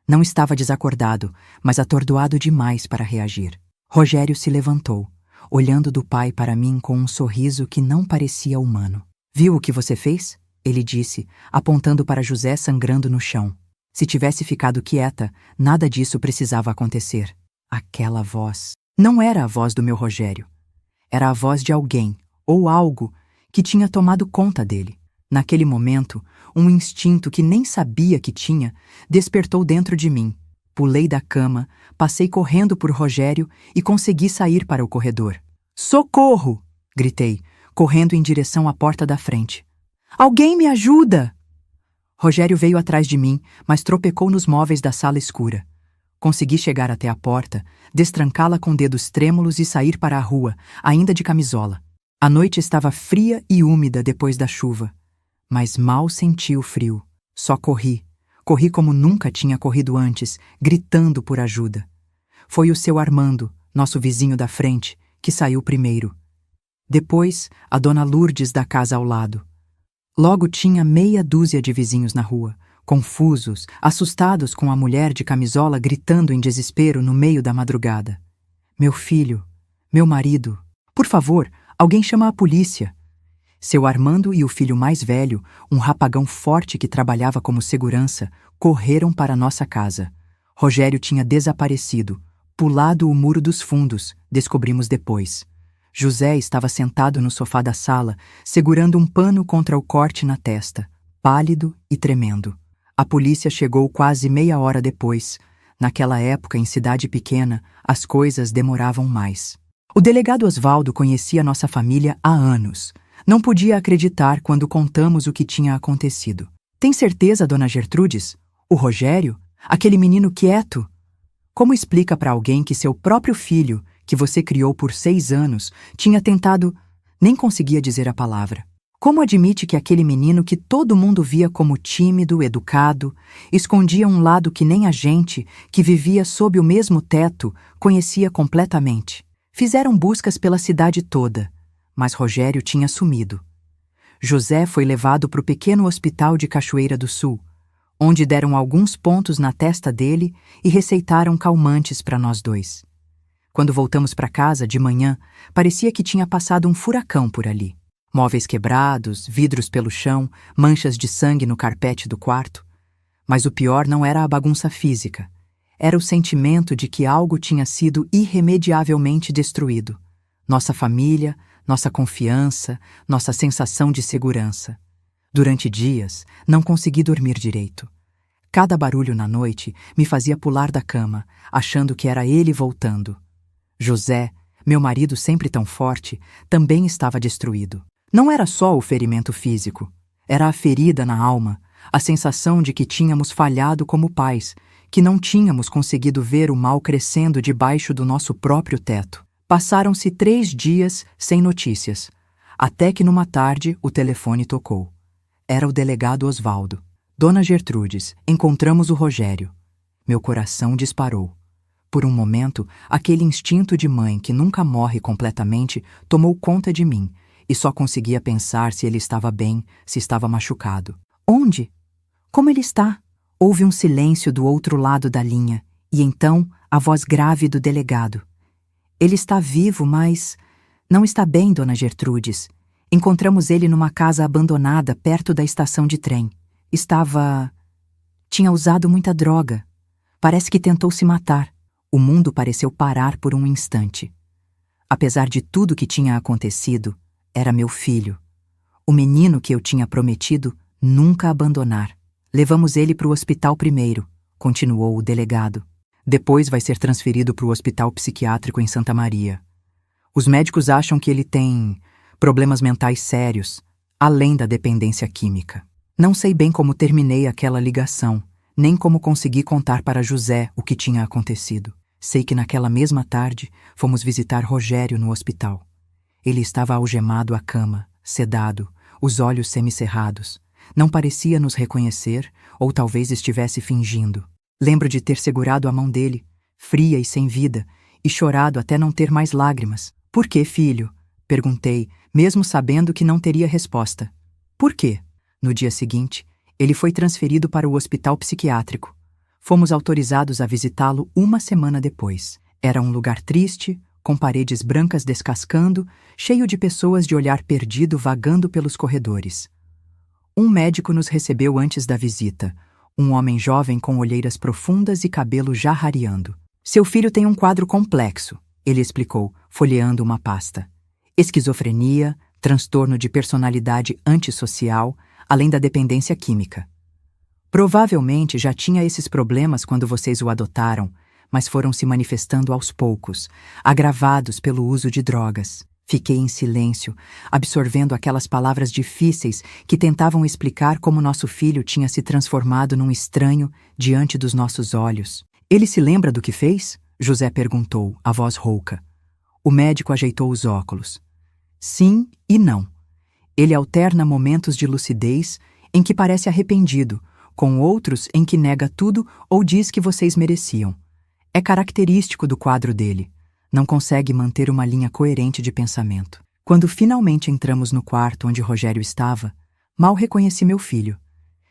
Não estava desacordado, mas atordoado demais para reagir. Rogério se levantou, olhando do pai para mim com um sorriso que não parecia humano. Viu o que você fez? Ele disse, apontando para José sangrando no chão. Se tivesse ficado quieta, nada disso precisava acontecer. Aquela voz não era a voz do meu Rogério. Era a voz de alguém, ou algo, que tinha tomado conta dele. Naquele momento, um instinto que nem sabia que tinha despertou dentro de mim. Pulei da cama, passei correndo por Rogério e consegui sair para o corredor. Socorro! Gritei, correndo em direção à porta da frente. Alguém me ajuda! Rogério veio atrás de mim, mas tropecou nos móveis da sala escura. Consegui chegar até a porta, destrancá-la com dedos trêmulos e sair para a rua, ainda de camisola. A noite estava fria e úmida depois da chuva. Mas mal senti o frio. Só corri. Corri como nunca tinha corrido antes, gritando por ajuda. Foi o seu Armando, nosso vizinho da frente, que saiu primeiro. Depois, a dona Lourdes da casa ao lado. Logo tinha meia dúzia de vizinhos na rua, confusos, assustados com a mulher de camisola gritando em desespero no meio da madrugada. Meu filho, meu marido, por favor, alguém chama a polícia. Seu Armando e o filho mais velho, um rapagão forte que trabalhava como segurança, correram para nossa casa. Rogério tinha desaparecido, pulado o muro dos fundos, descobrimos depois. José estava sentado no sofá da sala, segurando um pano contra o corte na testa, pálido e tremendo. A polícia chegou quase meia hora depois. Naquela época, em cidade pequena, as coisas demoravam mais. O delegado Osvaldo conhecia nossa família há anos. Não podia acreditar quando contamos o que tinha acontecido. Tem certeza, dona Gertrudes? O Rogério? Aquele menino quieto? Como explica para alguém que seu próprio filho, que você criou por 6 anos, tinha tentado... Nem conseguia dizer a palavra. Como admite que aquele menino que todo mundo via como tímido, educado, escondia um lado que nem a gente, que vivia sob o mesmo teto, conhecia completamente? Fizeram buscas pela cidade toda, mas Rogério tinha sumido. José foi levado para o pequeno hospital de Cachoeira do Sul, onde deram alguns pontos na testa dele e receitaram calmantes para nós dois. Quando voltamos para casa, de manhã, parecia que tinha passado um furacão por ali. Móveis quebrados, vidros pelo chão, manchas de sangue no carpete do quarto. Mas o pior não era a bagunça física. Era o sentimento de que algo tinha sido irremediavelmente destruído. Nossa família, nossa confiança, nossa sensação de segurança. Durante dias, não consegui dormir direito. Cada barulho na noite me fazia pular da cama, achando que era ele voltando. José, meu marido sempre tão forte, também estava destruído. Não era só o ferimento físico, era a ferida na alma, a sensação de que tínhamos falhado como pais, que não tínhamos conseguido ver o mal crescendo debaixo do nosso próprio teto. Passaram-se 3 dias sem notícias, até que numa tarde o telefone tocou. Era o delegado Osvaldo. Dona Gertrudes, encontramos o Rogério. Meu coração disparou. Por um momento, aquele instinto de mãe que nunca morre completamente tomou conta de mim, e só conseguia pensar se ele estava bem, se estava machucado. Onde? Como ele está? Houve um silêncio do outro lado da linha, e então a voz grave do delegado. Ele está vivo, mas não está bem, Dona Gertrudes. Encontramos ele numa casa abandonada perto da estação de trem. Tinha usado muita droga. Parece que tentou se matar. O mundo pareceu parar por um instante. Apesar de tudo que tinha acontecido, era meu filho. O menino que eu tinha prometido nunca abandonar. Levamos ele para o hospital primeiro, continuou o delegado. Depois vai ser transferido para o hospital psiquiátrico em Santa Maria. Os médicos acham que ele tem problemas mentais sérios, além da dependência química. Não sei bem como terminei aquela ligação, nem como consegui contar para José o que tinha acontecido. Sei que naquela mesma tarde fomos visitar Rogério no hospital. Ele estava algemado à cama, sedado, os olhos semicerrados. Não parecia nos reconhecer, ou talvez estivesse fingindo. Lembro de ter segurado a mão dele, fria e sem vida, e chorado até não ter mais lágrimas. Por quê, filho? Perguntei, mesmo sabendo que não teria resposta. Por quê? No dia seguinte, ele foi transferido para o hospital psiquiátrico. Fomos autorizados a visitá-lo 1 semana depois. Era um lugar triste, com paredes brancas descascando, cheio de pessoas de olhar perdido vagando pelos corredores. Um médico nos recebeu antes da visita, um homem jovem com olheiras profundas e cabelo já rareando. Seu filho tem um quadro complexo, ele explicou, folheando uma pasta. Esquizofrenia, transtorno de personalidade antissocial, além da dependência química. Provavelmente já tinha esses problemas quando vocês o adotaram, mas foram se manifestando aos poucos, agravados pelo uso de drogas. Fiquei em silêncio, absorvendo aquelas palavras difíceis que tentavam explicar como nosso filho tinha se transformado num estranho diante dos nossos olhos. Ele se lembra do que fez? José perguntou, a voz rouca. O médico ajeitou os óculos. Sim e não. Ele alterna momentos de lucidez em que parece arrependido, com outros em que nega tudo ou diz que vocês mereciam. É característico do quadro dele. Não consegue manter uma linha coerente de pensamento. Quando finalmente entramos no quarto onde Rogério estava, mal reconheci meu filho.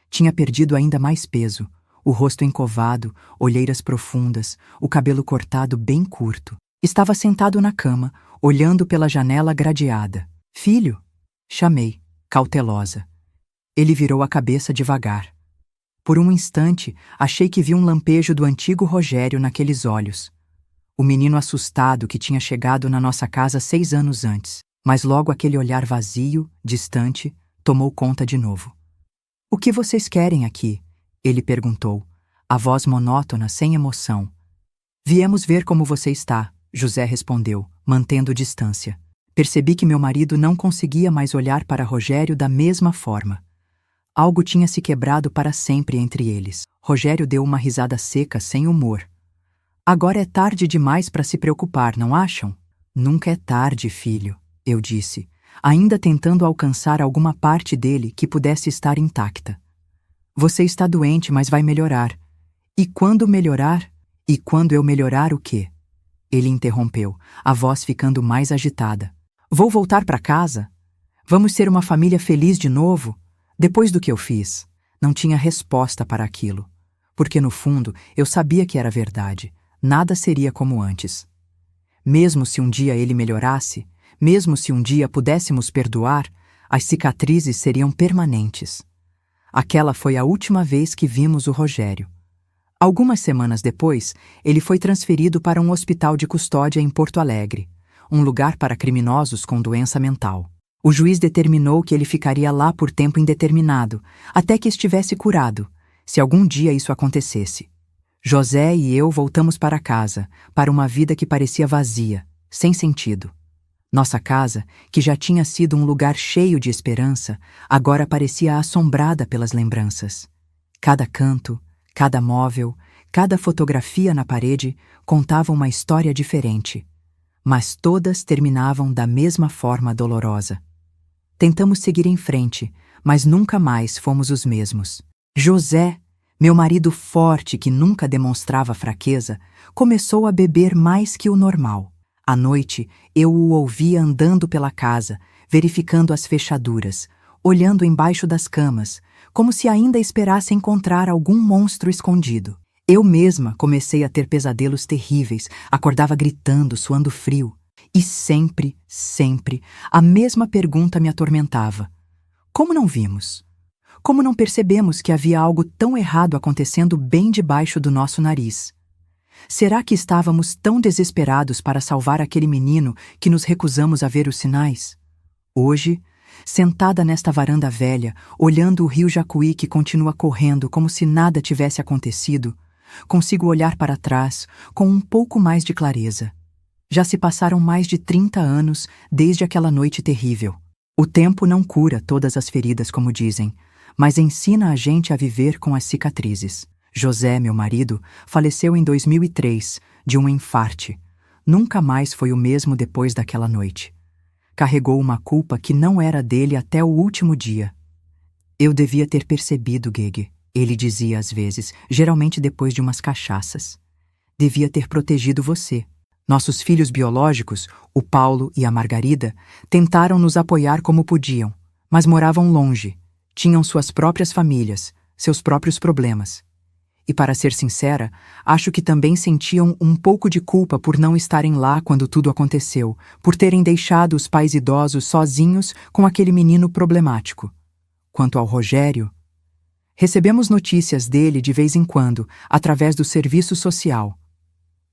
Tinha perdido ainda mais peso, o rosto encovado, olheiras profundas, o cabelo cortado bem curto. Estava sentado na cama, olhando pela janela gradeada. Filho? Chamei, cautelosa. Ele virou a cabeça devagar. Por um instante, achei que vi um lampejo do antigo Rogério naqueles olhos. O menino assustado que tinha chegado na nossa casa 6 anos antes. Mas logo aquele olhar vazio, distante, tomou conta de novo. O que vocês querem aqui? Ele perguntou, a voz monótona, sem emoção. Viemos ver como você está, José respondeu, mantendo distância. Percebi que meu marido não conseguia mais olhar para Rogério da mesma forma. Algo tinha se quebrado para sempre entre eles. Rogério deu uma risada seca, sem humor. Agora é tarde demais para se preocupar, não acham? Nunca é tarde, filho, eu disse, ainda tentando alcançar alguma parte dele que pudesse estar intacta. Você está doente, mas vai melhorar. E quando melhorar? E quando eu melhorar o quê? Ele interrompeu, a voz ficando mais agitada. Vou voltar para casa? Vamos ser uma família feliz de novo? Depois do que eu fiz, não tinha resposta para aquilo. Porque no fundo, eu sabia que era verdade. Nada seria como antes. Mesmo se um dia ele melhorasse, mesmo se um dia pudéssemos perdoar, as cicatrizes seriam permanentes. Aquela foi a última vez que vimos o Rogério. Algumas semanas depois, ele foi transferido para um hospital de custódia em Porto Alegre, um lugar para criminosos com doença mental. O juiz determinou que ele ficaria lá por tempo indeterminado, até que estivesse curado, se algum dia isso acontecesse. José e eu voltamos para casa, para uma vida que parecia vazia, sem sentido. Nossa casa, que já tinha sido um lugar cheio de esperança, agora parecia assombrada pelas lembranças. Cada canto, cada móvel, cada fotografia na parede contava uma história diferente, mas todas terminavam da mesma forma dolorosa. Tentamos seguir em frente, mas nunca mais fomos os mesmos. José, meu marido forte que nunca demonstrava fraqueza, começou a beber mais que o normal. À noite, eu o ouvia andando pela casa, verificando as fechaduras, olhando embaixo das camas, como se ainda esperasse encontrar algum monstro escondido. Eu mesma comecei a ter pesadelos terríveis, acordava gritando, suando frio. E sempre, a mesma pergunta me atormentava. Como não vimos? Como não percebemos que havia algo tão errado acontecendo bem debaixo do nosso nariz? Será que estávamos tão desesperados para salvar aquele menino que nos recusamos a ver os sinais? Hoje, sentada nesta varanda velha, olhando o rio Jacuí que continua correndo como se nada tivesse acontecido, consigo olhar para trás com um pouco mais de clareza. Já se passaram mais de 30 anos desde aquela noite terrível. O tempo não cura todas as feridas, como dizem, mas ensina a gente a viver com as cicatrizes. José, meu marido, faleceu em 2003, de um infarte. Nunca mais foi o mesmo depois daquela noite. Carregou uma culpa que não era dele até o último dia. Eu devia ter percebido, Gege, ele dizia às vezes, geralmente depois de umas cachaças. Devia ter protegido você. Nossos filhos biológicos, o Paulo e a Margarida, tentaram nos apoiar como podiam, mas moravam longe, tinham suas próprias famílias, seus próprios problemas. E para ser sincera, acho que também sentiam um pouco de culpa por não estarem lá quando tudo aconteceu, por terem deixado os pais idosos sozinhos com aquele menino problemático. Quanto ao Rogério, recebemos notícias dele de vez em quando, através do serviço social.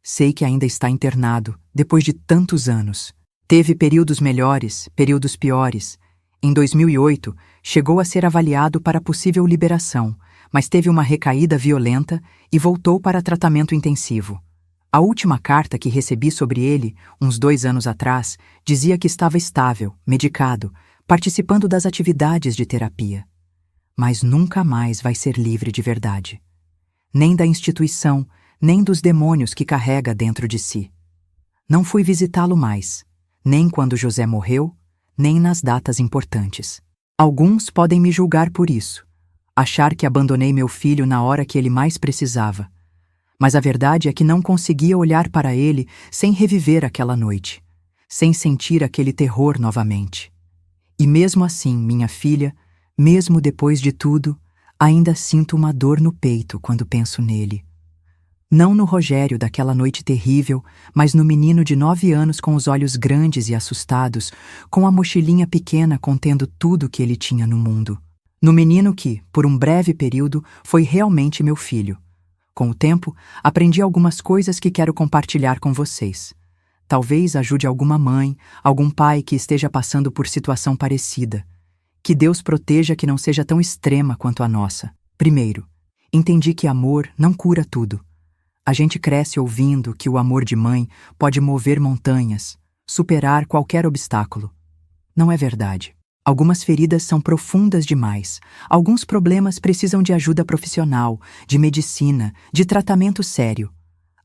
Sei que ainda está internado, depois de tantos anos. Teve períodos melhores, períodos piores. Em 2008, chegou a ser avaliado para possível liberação, mas teve uma recaída violenta e voltou para tratamento intensivo. A última carta que recebi sobre ele, uns 2 anos atrás, dizia que estava estável, medicado, participando das atividades de terapia. Mas nunca mais vai ser livre de verdade. Nem da instituição, nem dos demônios que carrega dentro de si. Não fui visitá-lo mais, nem quando José morreu, nem nas datas importantes. Alguns podem me julgar por isso, achar que abandonei meu filho na hora que ele mais precisava. Mas a verdade é que não conseguia olhar para ele sem reviver aquela noite, sem sentir aquele terror novamente. E mesmo assim, minha filha, mesmo depois de tudo, ainda sinto uma dor no peito quando penso nele. Não no Rogério daquela noite terrível, mas no menino de 9 anos com os olhos grandes e assustados, com a mochilinha pequena contendo tudo que ele tinha no mundo. No menino que, por um breve período, foi realmente meu filho. Com o tempo, aprendi algumas coisas que quero compartilhar com vocês. Talvez ajude alguma mãe, algum pai que esteja passando por situação parecida. Que Deus proteja que não seja tão extrema quanto a nossa. Primeiro, entendi que amor não cura tudo. A gente cresce ouvindo que o amor de mãe pode mover montanhas, superar qualquer obstáculo. Não é verdade. Algumas feridas são profundas demais. Alguns problemas precisam de ajuda profissional, de medicina, de tratamento sério.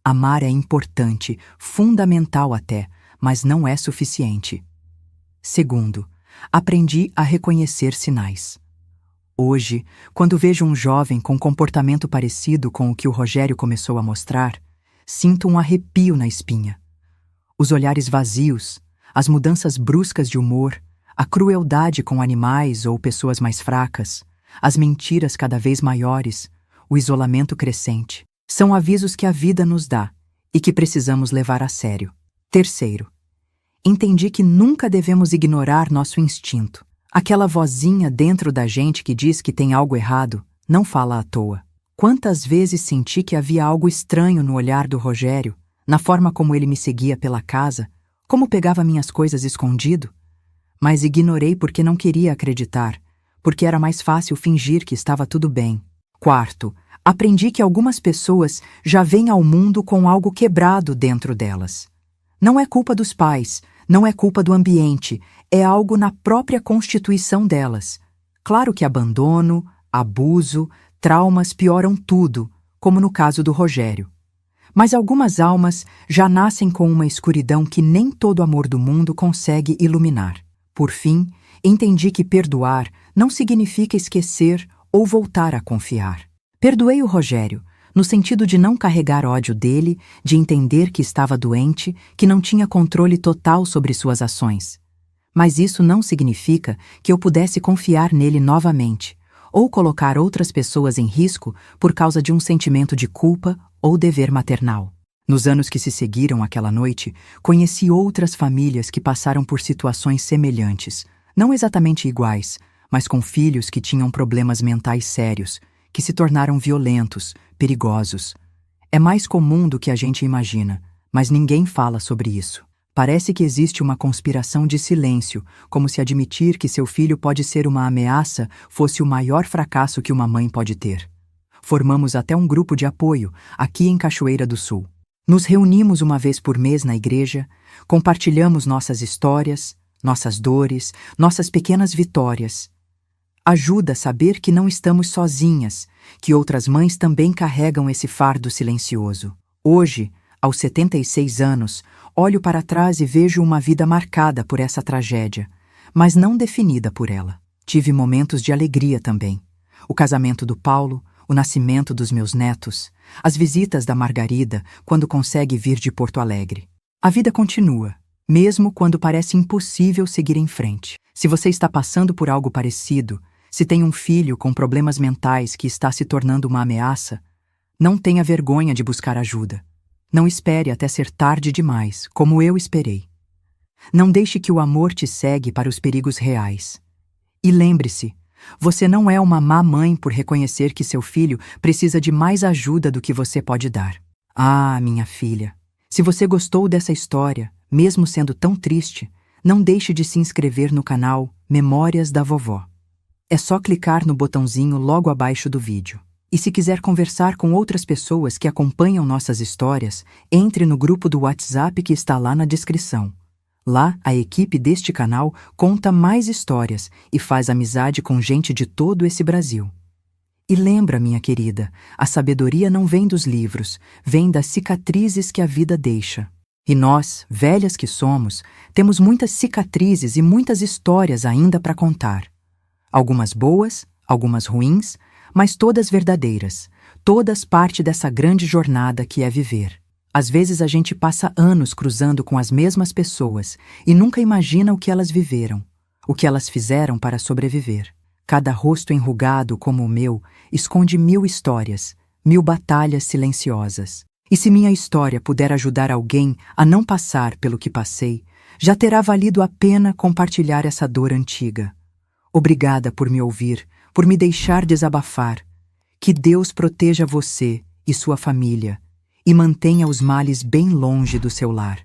Amar é importante, fundamental até, mas não é suficiente. Segundo, aprendi a reconhecer sinais. Hoje, quando vejo um jovem com comportamento parecido com o que o Rogério começou a mostrar, sinto um arrepio na espinha. Os olhares vazios, as mudanças bruscas de humor, a crueldade com animais ou pessoas mais fracas, as mentiras cada vez maiores, o isolamento crescente, são avisos que a vida nos dá e que precisamos levar a sério. Terceiro, entendi que nunca devemos ignorar nosso instinto. Aquela vozinha dentro da gente que diz que tem algo errado não fala à toa. Quantas vezes senti que havia algo estranho no olhar do Rogério, na forma como ele me seguia pela casa, como pegava minhas coisas escondido? Mas ignorei porque não queria acreditar, porque era mais fácil fingir que estava tudo bem. Quarto, aprendi que algumas pessoas já vêm ao mundo com algo quebrado dentro delas. Não é culpa dos pais, Não é culpa do ambiente, é algo na própria constituição delas. Claro que abandono, abuso, traumas pioram tudo, como no caso do Rogério. Mas algumas almas já nascem com uma escuridão que nem todo amor do mundo consegue iluminar. Por fim, entendi que perdoar não significa esquecer ou voltar a confiar. Perdoei o Rogério, no sentido de não carregar ódio dele, de entender que estava doente, que não tinha controle total sobre suas ações. Mas isso não significa que eu pudesse confiar nele novamente, ou colocar outras pessoas em risco por causa de um sentimento de culpa ou dever maternal. Nos anos que se seguiram àquela noite, conheci outras famílias que passaram por situações semelhantes, não exatamente iguais, mas com filhos que tinham problemas mentais sérios, que se tornaram violentos, perigosos. É mais comum do que a gente imagina, mas ninguém fala sobre isso. Parece que existe uma conspiração de silêncio, como se admitir que seu filho pode ser uma ameaça fosse o maior fracasso que uma mãe pode ter. Formamos até um grupo de apoio, aqui em Cachoeira do Sul. Nos reunimos uma vez por mês na igreja, compartilhamos nossas histórias, nossas dores, nossas pequenas vitórias. Ajuda a saber que não estamos sozinhas, que outras mães também carregam esse fardo silencioso. Hoje, aos 76 anos, olho para trás e vejo uma vida marcada por essa tragédia, mas não definida por ela. Tive momentos de alegria também. O casamento do Paulo, o nascimento dos meus netos, as visitas da Margarida quando consegue vir de Porto Alegre. A vida continua, mesmo quando parece impossível seguir em frente. Se você está passando por algo parecido, se tem um filho com problemas mentais que está se tornando uma ameaça, não tenha vergonha de buscar ajuda. Não espere até ser tarde demais, como eu esperei. Não deixe que o amor te cegue para os perigos reais. E lembre-se, você não é uma má mãe por reconhecer que seu filho precisa de mais ajuda do que você pode dar. Ah, minha filha, se você gostou dessa história, mesmo sendo tão triste, não deixe de se inscrever no canal Memórias da Vovó. É só clicar no botãozinho logo abaixo do vídeo. E se quiser conversar com outras pessoas que acompanham nossas histórias, entre no grupo do WhatsApp que está lá na descrição. Lá, a equipe deste canal conta mais histórias e faz amizade com gente de todo esse Brasil. E lembra, minha querida, a sabedoria não vem dos livros, vem das cicatrizes que a vida deixa. E nós, velhas que somos, temos muitas cicatrizes e muitas histórias ainda para contar. Algumas boas, algumas ruins, mas todas verdadeiras, todas parte dessa grande jornada que é viver. Às vezes a gente passa anos cruzando com as mesmas pessoas e nunca imagina o que elas viveram, o que elas fizeram para sobreviver. Cada rosto enrugado como o meu esconde 1000 histórias, 1000 batalhas silenciosas. E se minha história puder ajudar alguém a não passar pelo que passei, já terá valido a pena compartilhar essa dor antiga. Obrigada por me ouvir, por me deixar desabafar. Que Deus proteja você e sua família e mantenha os males bem longe do seu lar.